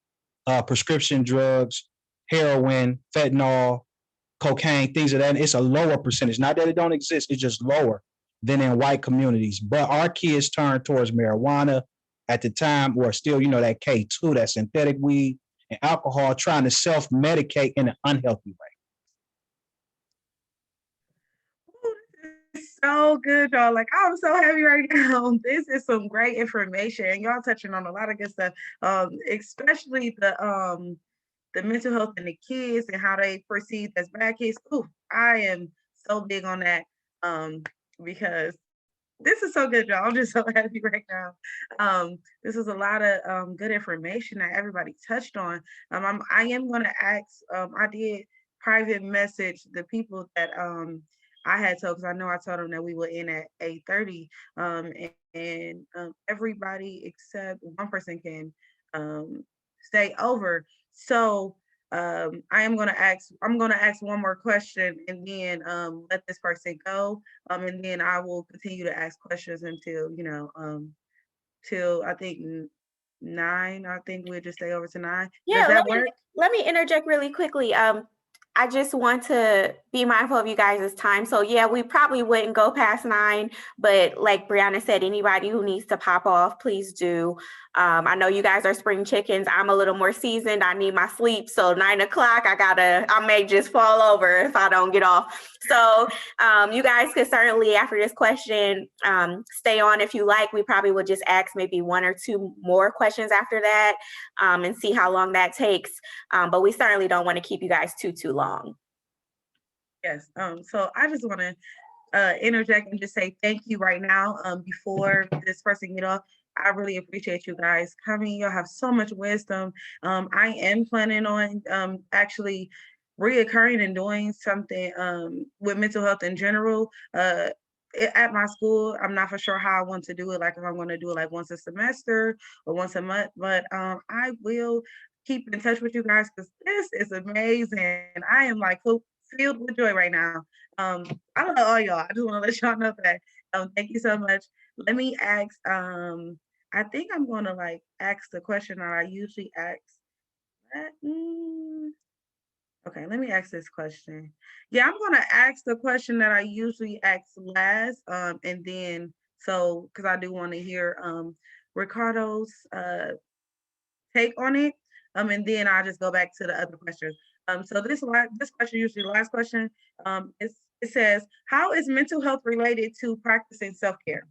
prescription drugs, heroin, fentanyl, cocaine, things of that. It's a lower percentage. Not that it don't exist, it's just lower than in white communities. But our kids turn towards marijuana at the time, or still, you know, that K2, that synthetic weed and alcohol, trying to self-medicate in an unhealthy way. So good, y'all. Like, I'm so happy right now. This is some great information, and y'all touching on a lot of good stuff, especially the mental health in the kids and how they perceive as bad kids. Ooh, I am so big on that, because this is so good, y'all. I'm just so happy right now. This is a lot of good information that everybody touched on. I am going to ask. I did private message the people that I had told, because I know I told them that we would end at 8:30, and everybody except one person can stay over. So I'm gonna ask one more question, and then let this person go, and then I will continue to ask questions until till I think 9. I think we'll just stay over to 9. Yeah, Does that work? Let me interject really quickly. I just want to be mindful of you guys' time. So yeah, we probably wouldn't go past 9, but like Briana said, anybody who needs to pop off, please do. I know you guys are spring chickens. I'm a little more seasoned. I need my sleep. So 9 o'clock, I may just fall over if I don't get off. So you guys could certainly, after this question, stay on if you like. We probably would just ask maybe 1 or 2 more questions after that, and see how long that takes. But we certainly don't want to keep you guys too long. Yes. So I just want to interject and just say thank you right now. Before this person get off, I really appreciate you guys coming. Y'all have so much wisdom. I am planning on actually reoccurring and doing something with mental health in general. At my school, I'm not for sure how I want to do it. Like if I'm going to do it like once a semester or once a month, but I will keep in touch with you guys, because this is amazing. I am like filled with joy right now. I love all y'all. I just want to let y'all know that. Thank you so much. Let me ask. I think I'm gonna like ask the question that I usually ask. Okay, let me ask this question. Yeah, I'm gonna ask the question that I usually ask last, and then because I do want to hear Ricardo's take on it, and then I'll just go back to the other questions. So this question, usually the last question, it says, how is mental health related to practicing self-care?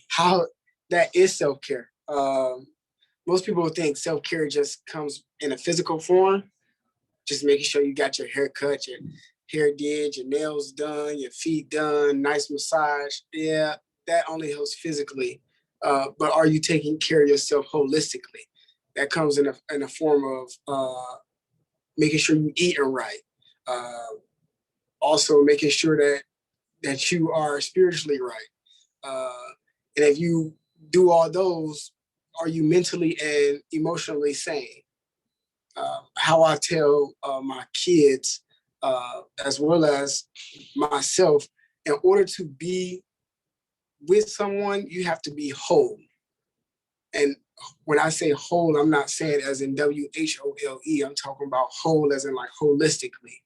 How that is self-care. Most people think self-care just comes in a physical form, just making sure you got your hair cut, your hair did, your nails done, your feet done, nice massage. Yeah, that only helps physically. But are you taking care of yourself holistically? That comes in a form of making sure you're eating right. Also making sure that you are spiritually right. And if you do all those, are you mentally and emotionally sane? How I tell my kids, as well as myself, in order to be with someone, you have to be whole. And when I say whole, I'm not saying as in WHOLE. I'm talking about whole as in like holistically.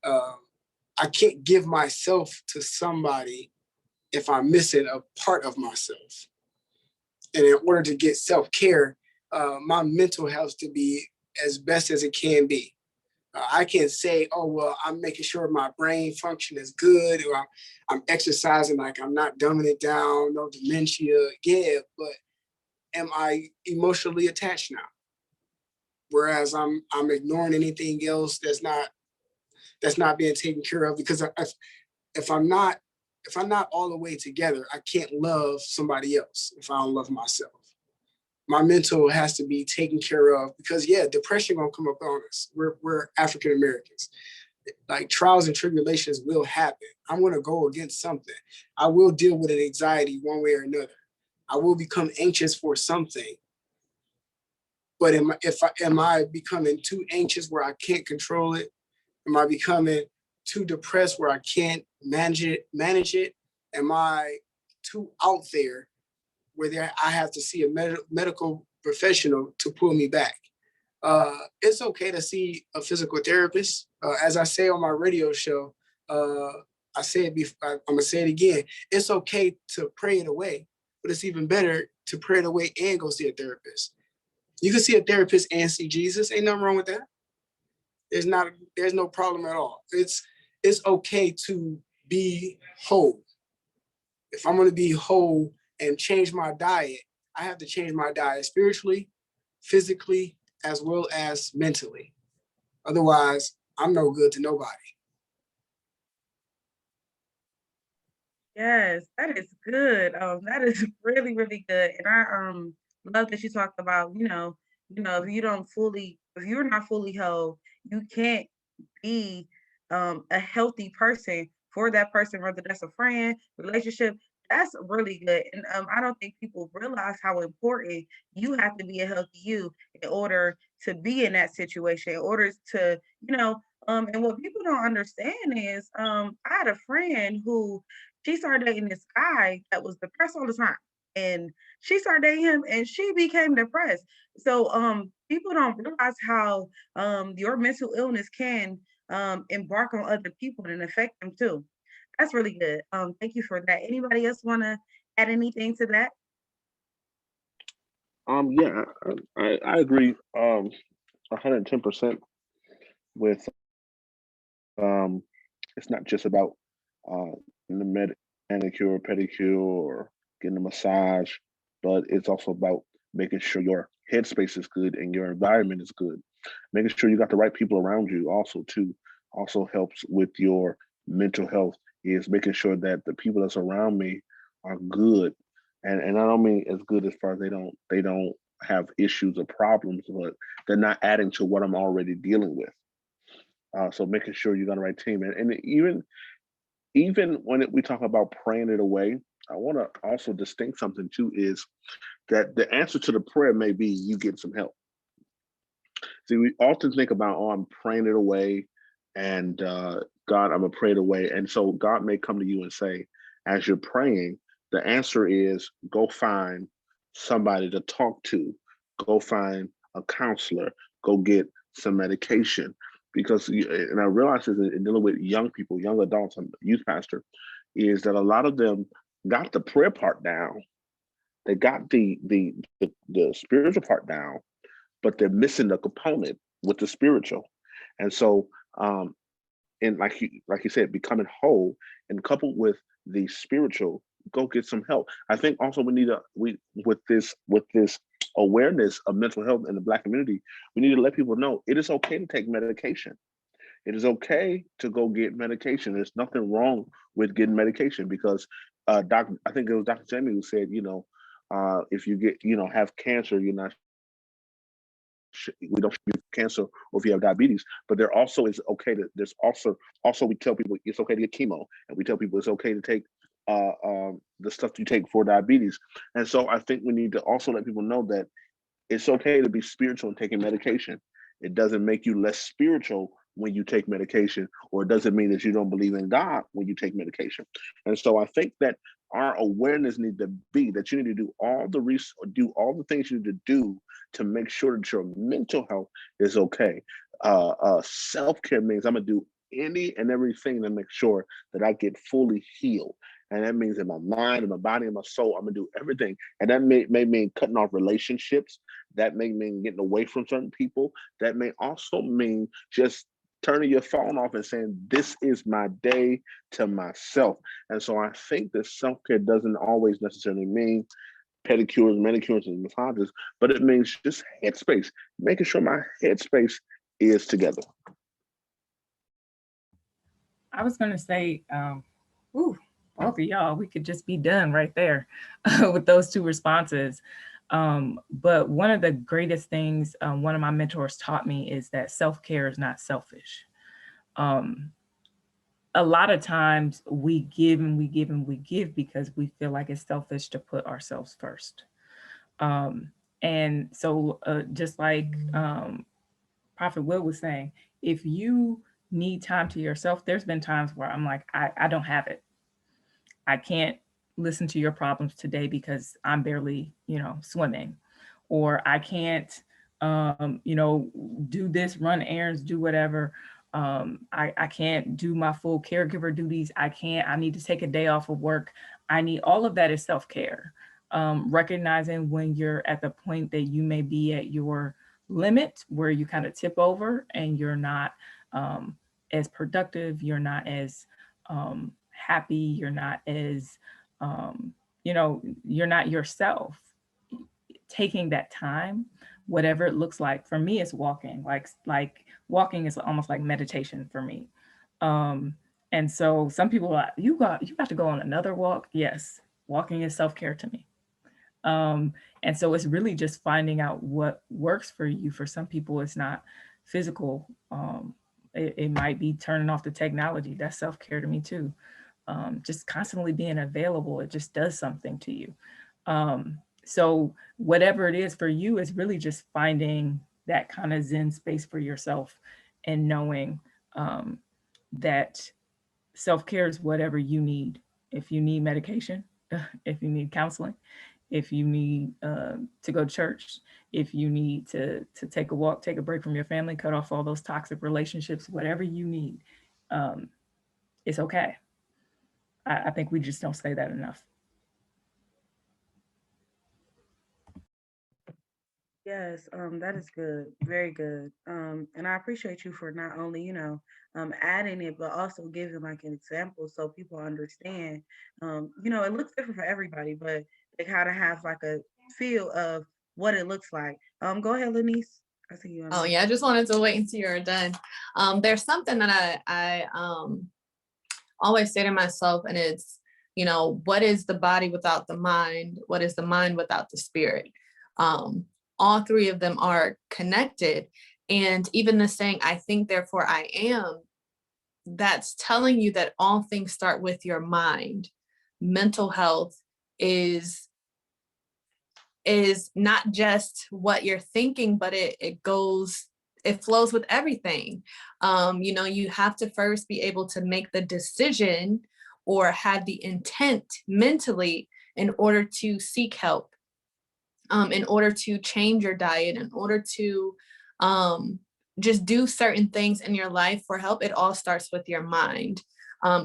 I can't give myself to somebody if I'm missing a part of myself. And in order to get self-care, my mental health to be as best as it can be. I can't say, oh, well, I'm making sure my brain function is good, or I'm exercising, like I'm not dumbing it down, no dementia. Yeah, but am I emotionally attached now? Whereas I'm ignoring anything else that's not being taken care of, because if I'm not all the way together, I can't love somebody else if I don't love myself. My mental has to be taken care of, because yeah, depression gonna come up on us. We're African Americans. Like trials and tribulations will happen. I'm gonna go against something. I will deal with an anxiety one way or another. I will become anxious for something. But am I becoming too anxious where I can't control it? Am I becoming too depressed where I can't manage it? Am I too out there where I have to see a medical professional to pull me back? It's okay to see a physical therapist. As I say on my radio show, I say it before, I'm gonna say it again. It's okay to pray it away, but it's even better to pray it away and go see a therapist. You can see a therapist and see Jesus. Ain't nothing wrong with that. There's no problem at all. It's okay to be whole. If I'm gonna be whole and change my diet, I have to change my diet spiritually, physically, as well as mentally. Otherwise, I'm no good to nobody. Yes, that is good. That is really, really good. And I love that you talked about, if you're not fully whole, you can't be a healthy person for that person, whether that's a friend, relationship. That's really good. And I don't think people realize how important you have to be a healthy you in order to be in that situation, in order to, and what people don't understand is I had a friend who she started dating this guy that was depressed all the time. And she started dating him and she became depressed. So people don't realize how your mental illness can embark on other people and affect them too. That's really good. Thank you for that. Anybody else want to add anything to that? Yeah, I agree 110% with it's not just about the manicure, pedicure, or getting a massage, but it's also about making sure your headspace is good and your environment is good. Making sure you got the right people around you also too also helps with your mental health, is making sure that the people that's around me are good. And I don't mean as good as far as they don't have issues or problems, but they're not adding to what I'm already dealing with. So making sure you got the right team, and even when we talk about praying it away, I want to also distinct something too, is that the answer to the prayer may be you get some help. See, we often think about, oh, I'm praying it away, and God, I'm gonna pray it away, and so God may come to you and say, as you're praying, the answer is go find somebody to talk to, go find a counselor, go get some medication. Because, and I realize this in dealing with young people, young adults, I'm a youth pastor, is that a lot of them got the prayer part down. They got the spiritual part down, but they're missing the component with the spiritual. And so, and like you said, becoming whole and coupled with the spiritual, go get some help. I think also with this awareness of mental health in the Black community, we need to let people know it is okay to take medication. It is okay to go get medication. There's nothing wrong with getting medication, because I think it was Dr. Jamie who said, if you have cancer, we don't give cancer, or if you have diabetes, but there also is okay to, there's also we tell people it's okay to get chemo, and we tell people it's okay to take the stuff you take for diabetes. And so I think we need to also let people know that it's okay to be spiritual and taking medication. It doesn't make you less spiritual when you take medication, or it doesn't mean that you don't believe in God when you take medication. And so I think that our awareness need to be that you need to do all the things you need to do to make sure that your mental health is okay. Self-care means I'm gonna do any and everything to make sure that I get fully healed. And that means in my mind, in my body, in my soul, I'm gonna do everything. And that may mean cutting off relationships. That may mean getting away from certain people. That may also mean just turning your phone off and saying, this is my day to myself. And so I think that self-care doesn't always necessarily mean pedicures, manicures, and massages, but it means just headspace, making sure my headspace is together. I was going to say, both of y'all, we could just be done right there with those two responses. But one of the greatest things one of my mentors taught me is that self-care is not selfish. A lot of times we give and we give and we give because we feel like it's selfish to put ourselves first. And so just like Prophet Will was saying, if you need time to yourself, there's been times where I'm like, I don't have it. I can't listen to your problems today because I'm barely, swimming, or I can't, do this, run errands, do whatever. I can't do my full caregiver duties. I need to take a day off of work. All of that is self-care. Recognizing when you're at the point that you may be at your limit where you kind of tip over and you're not as productive, you're not as happy, you're not as, you're not yourself. Taking that time, whatever it looks like. For me, it's walking. Like walking is almost like meditation for me. And so some people are like, you got to go on another walk. Yes, walking is self-care to me. And so it's really just finding out what works for you. For some people, it's not physical. It might be turning off the technology. That's self-care to me too. Just constantly being available, it just does something to you. So whatever it is for you is really just finding that kind of Zen space for yourself and knowing that self-care is whatever you need. If you need medication, if you need counseling, if you need to go to church, if you need to take a walk, take a break from your family, cut off all those toxic relationships, whatever you need, it's okay. I think we just don't say that enough. Yes, that is good, very good. And I appreciate you for not only, adding it, but also giving like an example so people understand. It looks different for everybody, but they kind of have like a feel of what it looks like. Go ahead, Lanice. I see you. Oh yeah, I just wanted to wait until you're done. There's something that I always say to myself, and it's, what is the body without the mind? What is the mind without the spirit? All three of them are connected. And even the saying, I think, therefore I am, that's telling you that all things start with your mind. Mental health is not just what you're thinking, but it flows with everything. You have to first be able to make the decision or have the intent mentally in order to seek help. In order to change your diet, in order to just do certain things in your life for help, it all starts with your mind.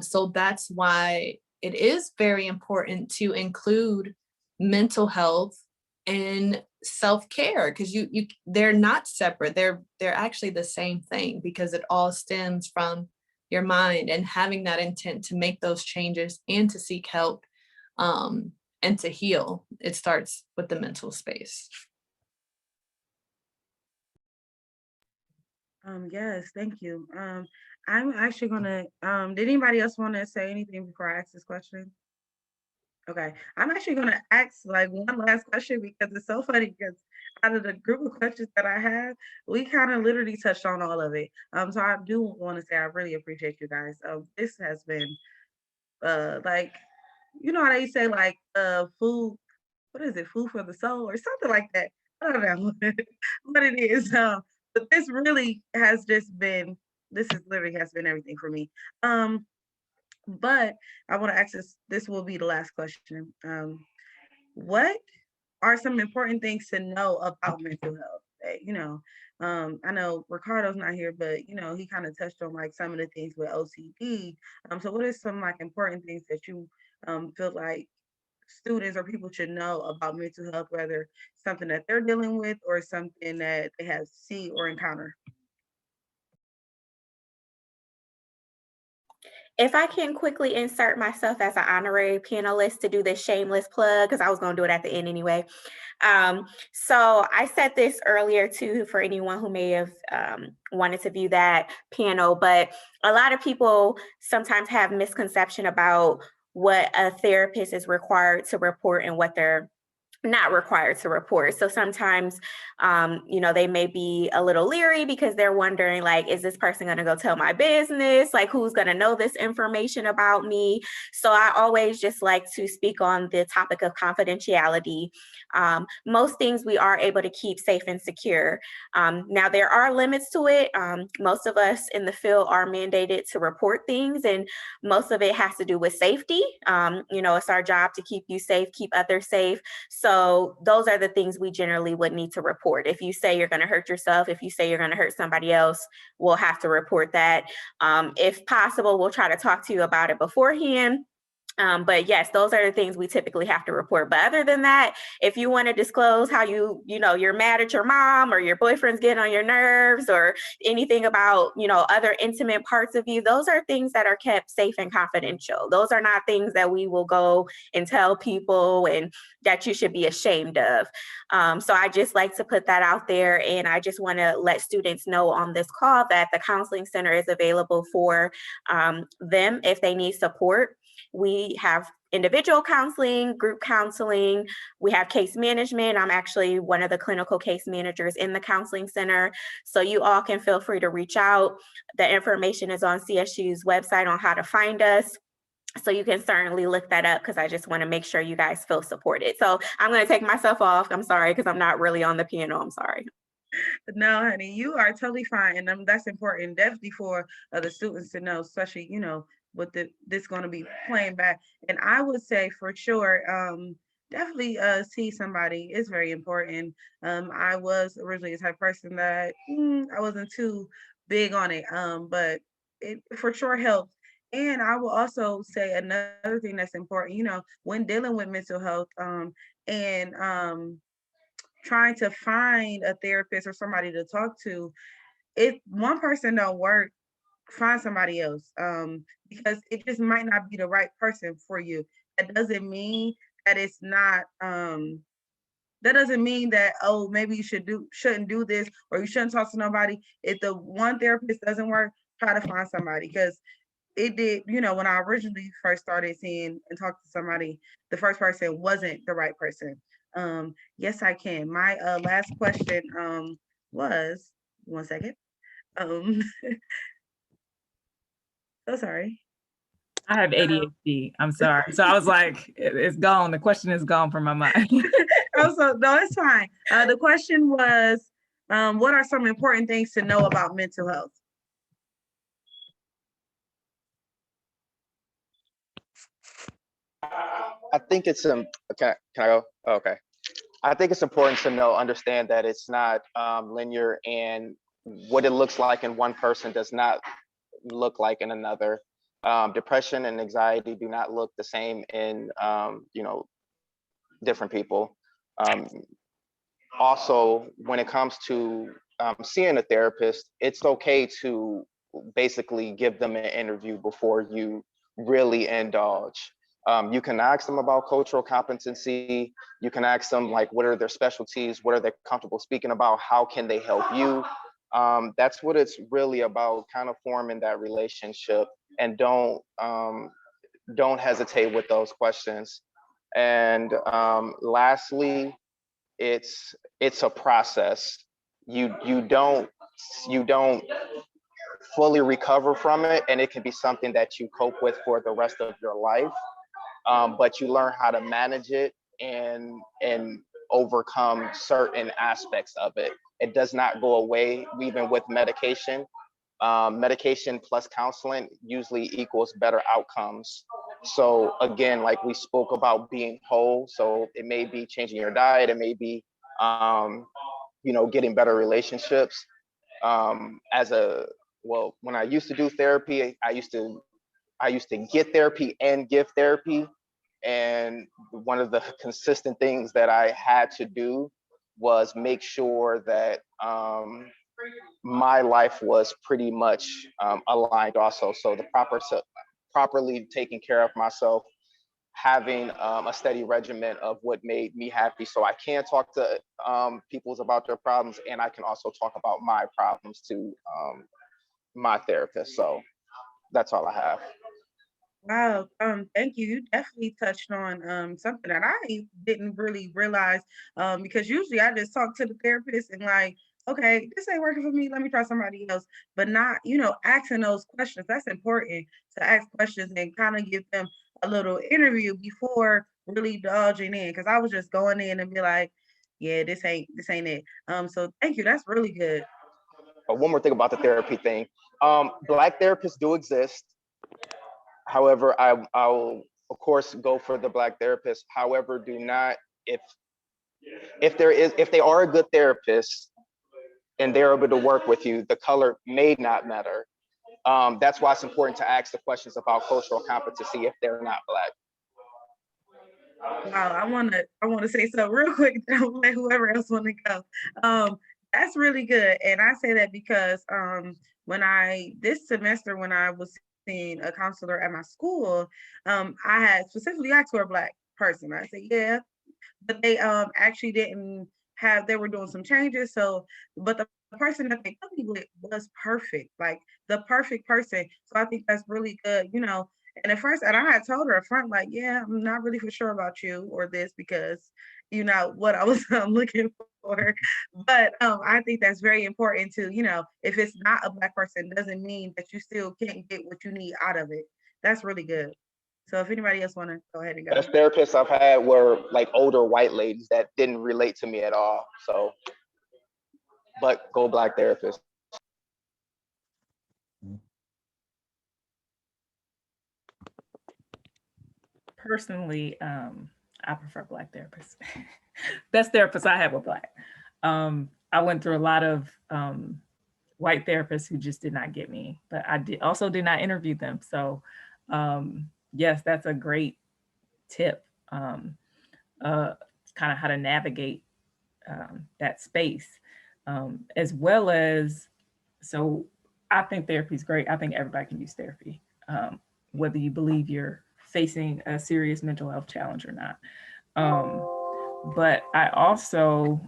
So that's why it is very important to include mental health and self-care, because they're not separate. They're actually the same thing, because it all stems from your mind and having that intent to make those changes and to seek help. And to heal, it starts with the mental space. Yes, thank you. I'm actually gonna, did anybody else want to say anything before I ask this question? Okay, I'm actually gonna ask like one last question because it's so funny, because out of the group of questions that I have, we kind of literally touched on all of it. So I do want to say I really appreciate you guys. This has been like, how they say like food, what is it, food for the soul or something like that. I don't know what it is. But this really has just been, this is literally has been everything for me. But I want to ask this will be the last question. What are some important things to know about mental health? I know Ricardo's not here, but he kind of touched on like some of the things with OCD. So what are some like important things that you feel like students or people should know about mental health, whether something that they're dealing with or something that they have see or encounter? If I can quickly insert myself as an honorary panelist to do this shameless plug, because I was going to do it at the end anyway. So I said this earlier too, for anyone who may have wanted to view that panel, but a lot of people sometimes have misconception about what a therapist is required to report and what they're not required to report. So sometimes, they may be a little leery because they're wondering, like, is this person going to go tell my business? Like, who's going to know this information about me? So I always just like to speak on the topic of confidentiality. Most things we are able to keep safe and secure. Now, there are limits to it. Most of us in the field are mandated to report things, and most of it has to do with safety. It's our job to keep you safe, keep others safe. So those are the things we generally would need to report. If you say you're going to hurt yourself, if you say you're going to hurt somebody else, we'll have to report that. If possible, we'll try to talk to you about it beforehand. But yes, those are the things we typically have to report. But other than that, if you want to disclose how you're mad at your mom or your boyfriend's getting on your nerves or anything about, other intimate parts of you, those are things that are kept safe and confidential. Those are not things that we will go and tell people and that you should be ashamed of. So I just like to put that out there. And I just want to let students know on this call that the counseling center is available for them if they need support. We have individual counseling, group counseling. We have case management. I'm actually one of the clinical case managers in the counseling center. So you all can feel free to reach out. The information is on CSU's website on how to find us. So you can certainly look that up because I just want to make sure you guys feel supported. So I'm going to take myself off. I'm sorry because I'm not really on the panel. I'm sorry. No, honey, you are totally fine, and that's important, definitely for the students to know, especially with this going to be playing back. And I would say for sure, definitely see somebody is very important. I was originally the type of person that I wasn't too big on it, but it for sure helps. And I will also say another thing that's important, when dealing with mental health, and trying to find a therapist or somebody to talk to, if one person don't work, find somebody else, because it just might not be the right person for you. That doesn't mean that it's not that doesn't mean that, oh, maybe you shouldn't do this or you shouldn't talk to nobody. If the one therapist doesn't work, try to find somebody, because it did, when I originally first started seeing and talked to somebody, the first person wasn't the right person. Yes, I can. My last question was, one second. Um, so sorry. I have ADHD. I'm sorry. So I was like, it's gone. The question is gone from my mind. Also, no, it's fine. The question was, what are some important things to know about mental health? I think it's can I go? Oh, okay. I think it's important to understand that it's not linear, and what it looks like in one person does not look like in another. Depression and anxiety do not look the same in different people. Also, when it comes to seeing a therapist, it's okay to basically give them an interview before you really indulge. You can ask them about cultural competency. You can ask them like, what are their specialties? What are they comfortable speaking about? How can they help you? That's what it's really about, kind of forming that relationship, and don't hesitate with those questions. And lastly, it's a process. You don't fully recover from it, and it can be something that you cope with for the rest of your life. But you learn how to manage it and overcome certain aspects of it. It does not go away even with medication. medication plus counseling usually equals better outcomes. So again, like we spoke about being whole. So it may be changing your diet, it may be, getting better relationships. When I used to do therapy, I used to get therapy and give therapy. And one of the consistent things that I had to do was make sure that my life was pretty much aligned also. So properly taking care of myself, having a steady regimen of what made me happy. So I can talk to people about their problems, and I can also talk about my problems to my therapist. So that's all I have. Wow, thank you. You definitely touched on something that I didn't really realize, because usually I just talk to the therapist and like, okay, this ain't working for me, let me try somebody else. But not, asking those questions. That's important to ask questions and kind of give them a little interview before really dodging in. Because I was just going in and be like, yeah, this ain't it. So thank you. That's really good. One more thing about the therapy thing. Black therapists do exist. However, I'll of course go for the Black therapist. However, do not, if they are a good therapist and they're able to work with you, the color may not matter. That's why it's important to ask the questions about cultural competency if they're not Black. Wow, I wanna say something real quick. I'll let whoever else want to go. That's really good, and I say that because this semester when I was seeing a counselor at my school, I had specifically asked for a Black person. I said, yeah, but they actually didn't have. They were doing some changes, so but the person that they put me with was perfect, like the perfect person. So I think that's really good. And at first, and I had told her up front, like, yeah, I'm not really for sure about you or this because what I was looking for. But I think that's very important too. If it's not a Black person, doesn't mean that you still can't get what you need out of it. That's really good. So if anybody else want to go ahead and go. Best therapists I've had were like older white ladies that didn't relate to me at all. So, but go Black therapists. Personally, I prefer Black therapists. Best therapist I had were Black. I went through a lot of white therapists who just did not get me, but I did not interview them. So yes, that's a great tip. Kind of how to navigate that space, as well as, so I think therapy is great. I think everybody can use therapy, whether you believe you're facing a serious mental health challenge or not. But I also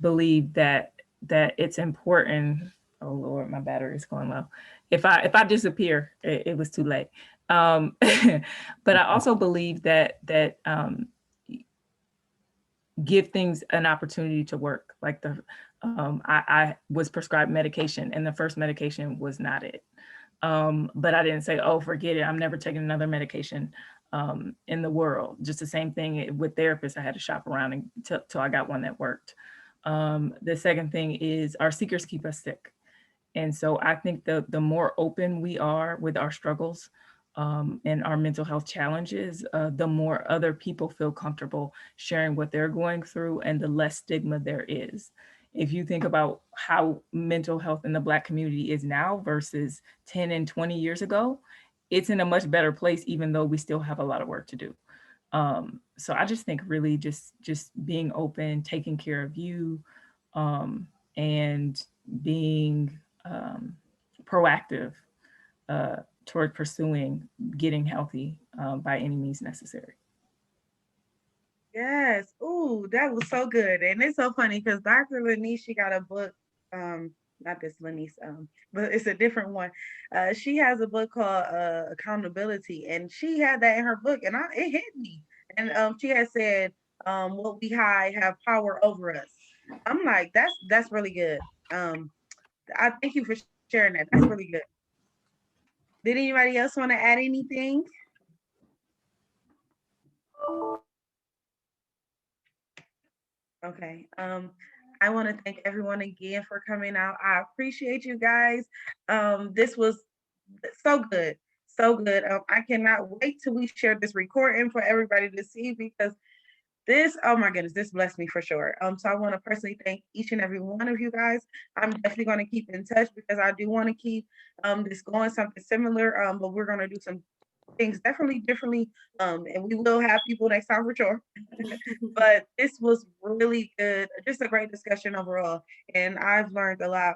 believe that it's important. Oh Lord, my battery is going low. If I disappear, it was too late. But I also believe that give things an opportunity to work. Like I was prescribed medication, and the first medication was not it. But I didn't say, oh, forget it, I'm never taking another medication in the world. Just the same thing with therapists. I had to shop around until I got one that worked. The second thing is our seekers keep us sick. And so I think the more open we are with our struggles and our mental health challenges, the more other people feel comfortable sharing what they're going through, and the less stigma there is. If you think about how mental health in the Black community is now versus 10 and 20 years ago, it's in a much better place, even though we still have a lot of work to do. So I just think really just being open, taking care of you, and being proactive toward pursuing getting healthy by any means necessary. Yes. Ooh, that was so good. And it's so funny because Dr. Lanice, she got a book, not this Lanice, but it's a different one. She has a book called Accountability, and she had that in her book, and it hit me. And she had said, what we hide have power over us. I'm like, that's really good. I thank you for sharing that. That's really good. Did anybody else want to add anything? Okay. I want to thank everyone again for coming out. I appreciate you guys. This was so good. So good. I cannot wait till we share this recording for everybody to see, because this, oh my goodness, this blessed me for sure. So I want to personally thank each and every one of you guys. I'm definitely going to keep in touch, because I do want to keep this going, something similar, but we're going to do some things definitely differently, and we will have people next time for sure. But this was really good, just a great discussion overall, and I've learned a lot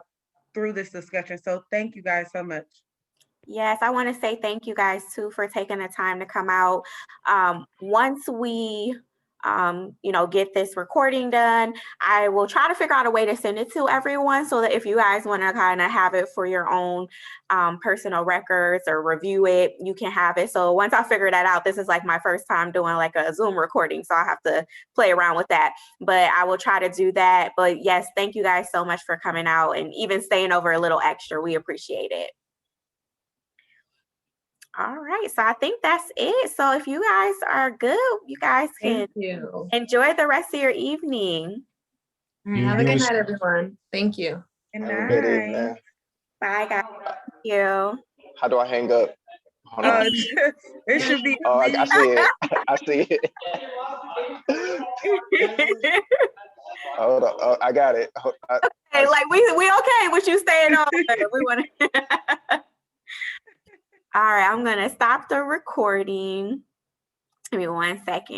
through this discussion. So thank you guys so much. Yes, I want to say thank you guys too for taking the time to come out. Once we get this recording done, I will try to figure out a way to send it to everyone, so that if you guys want to kind of have it for your own personal records or review it, you can have it. So once I figure that out, this is like my first time doing like a Zoom recording, so I have to play around with that, but I will try to do that. But yes, thank you guys so much for coming out and even staying over a little extra. We appreciate it. All right, so I think that's it. So if you guys are good, you guys can enjoy the rest of your evening. Have a good night, everyone. Thank you. Good Have a good night. evening. Bye, guys. Thank you. How do I hang up? Hold on. It should be. Oh, I see it. I see it. Hold on. Oh, I got it. Hey, like we okay with you staying on. We want to. All right, I'm gonna stop the recording. Give me 1 second.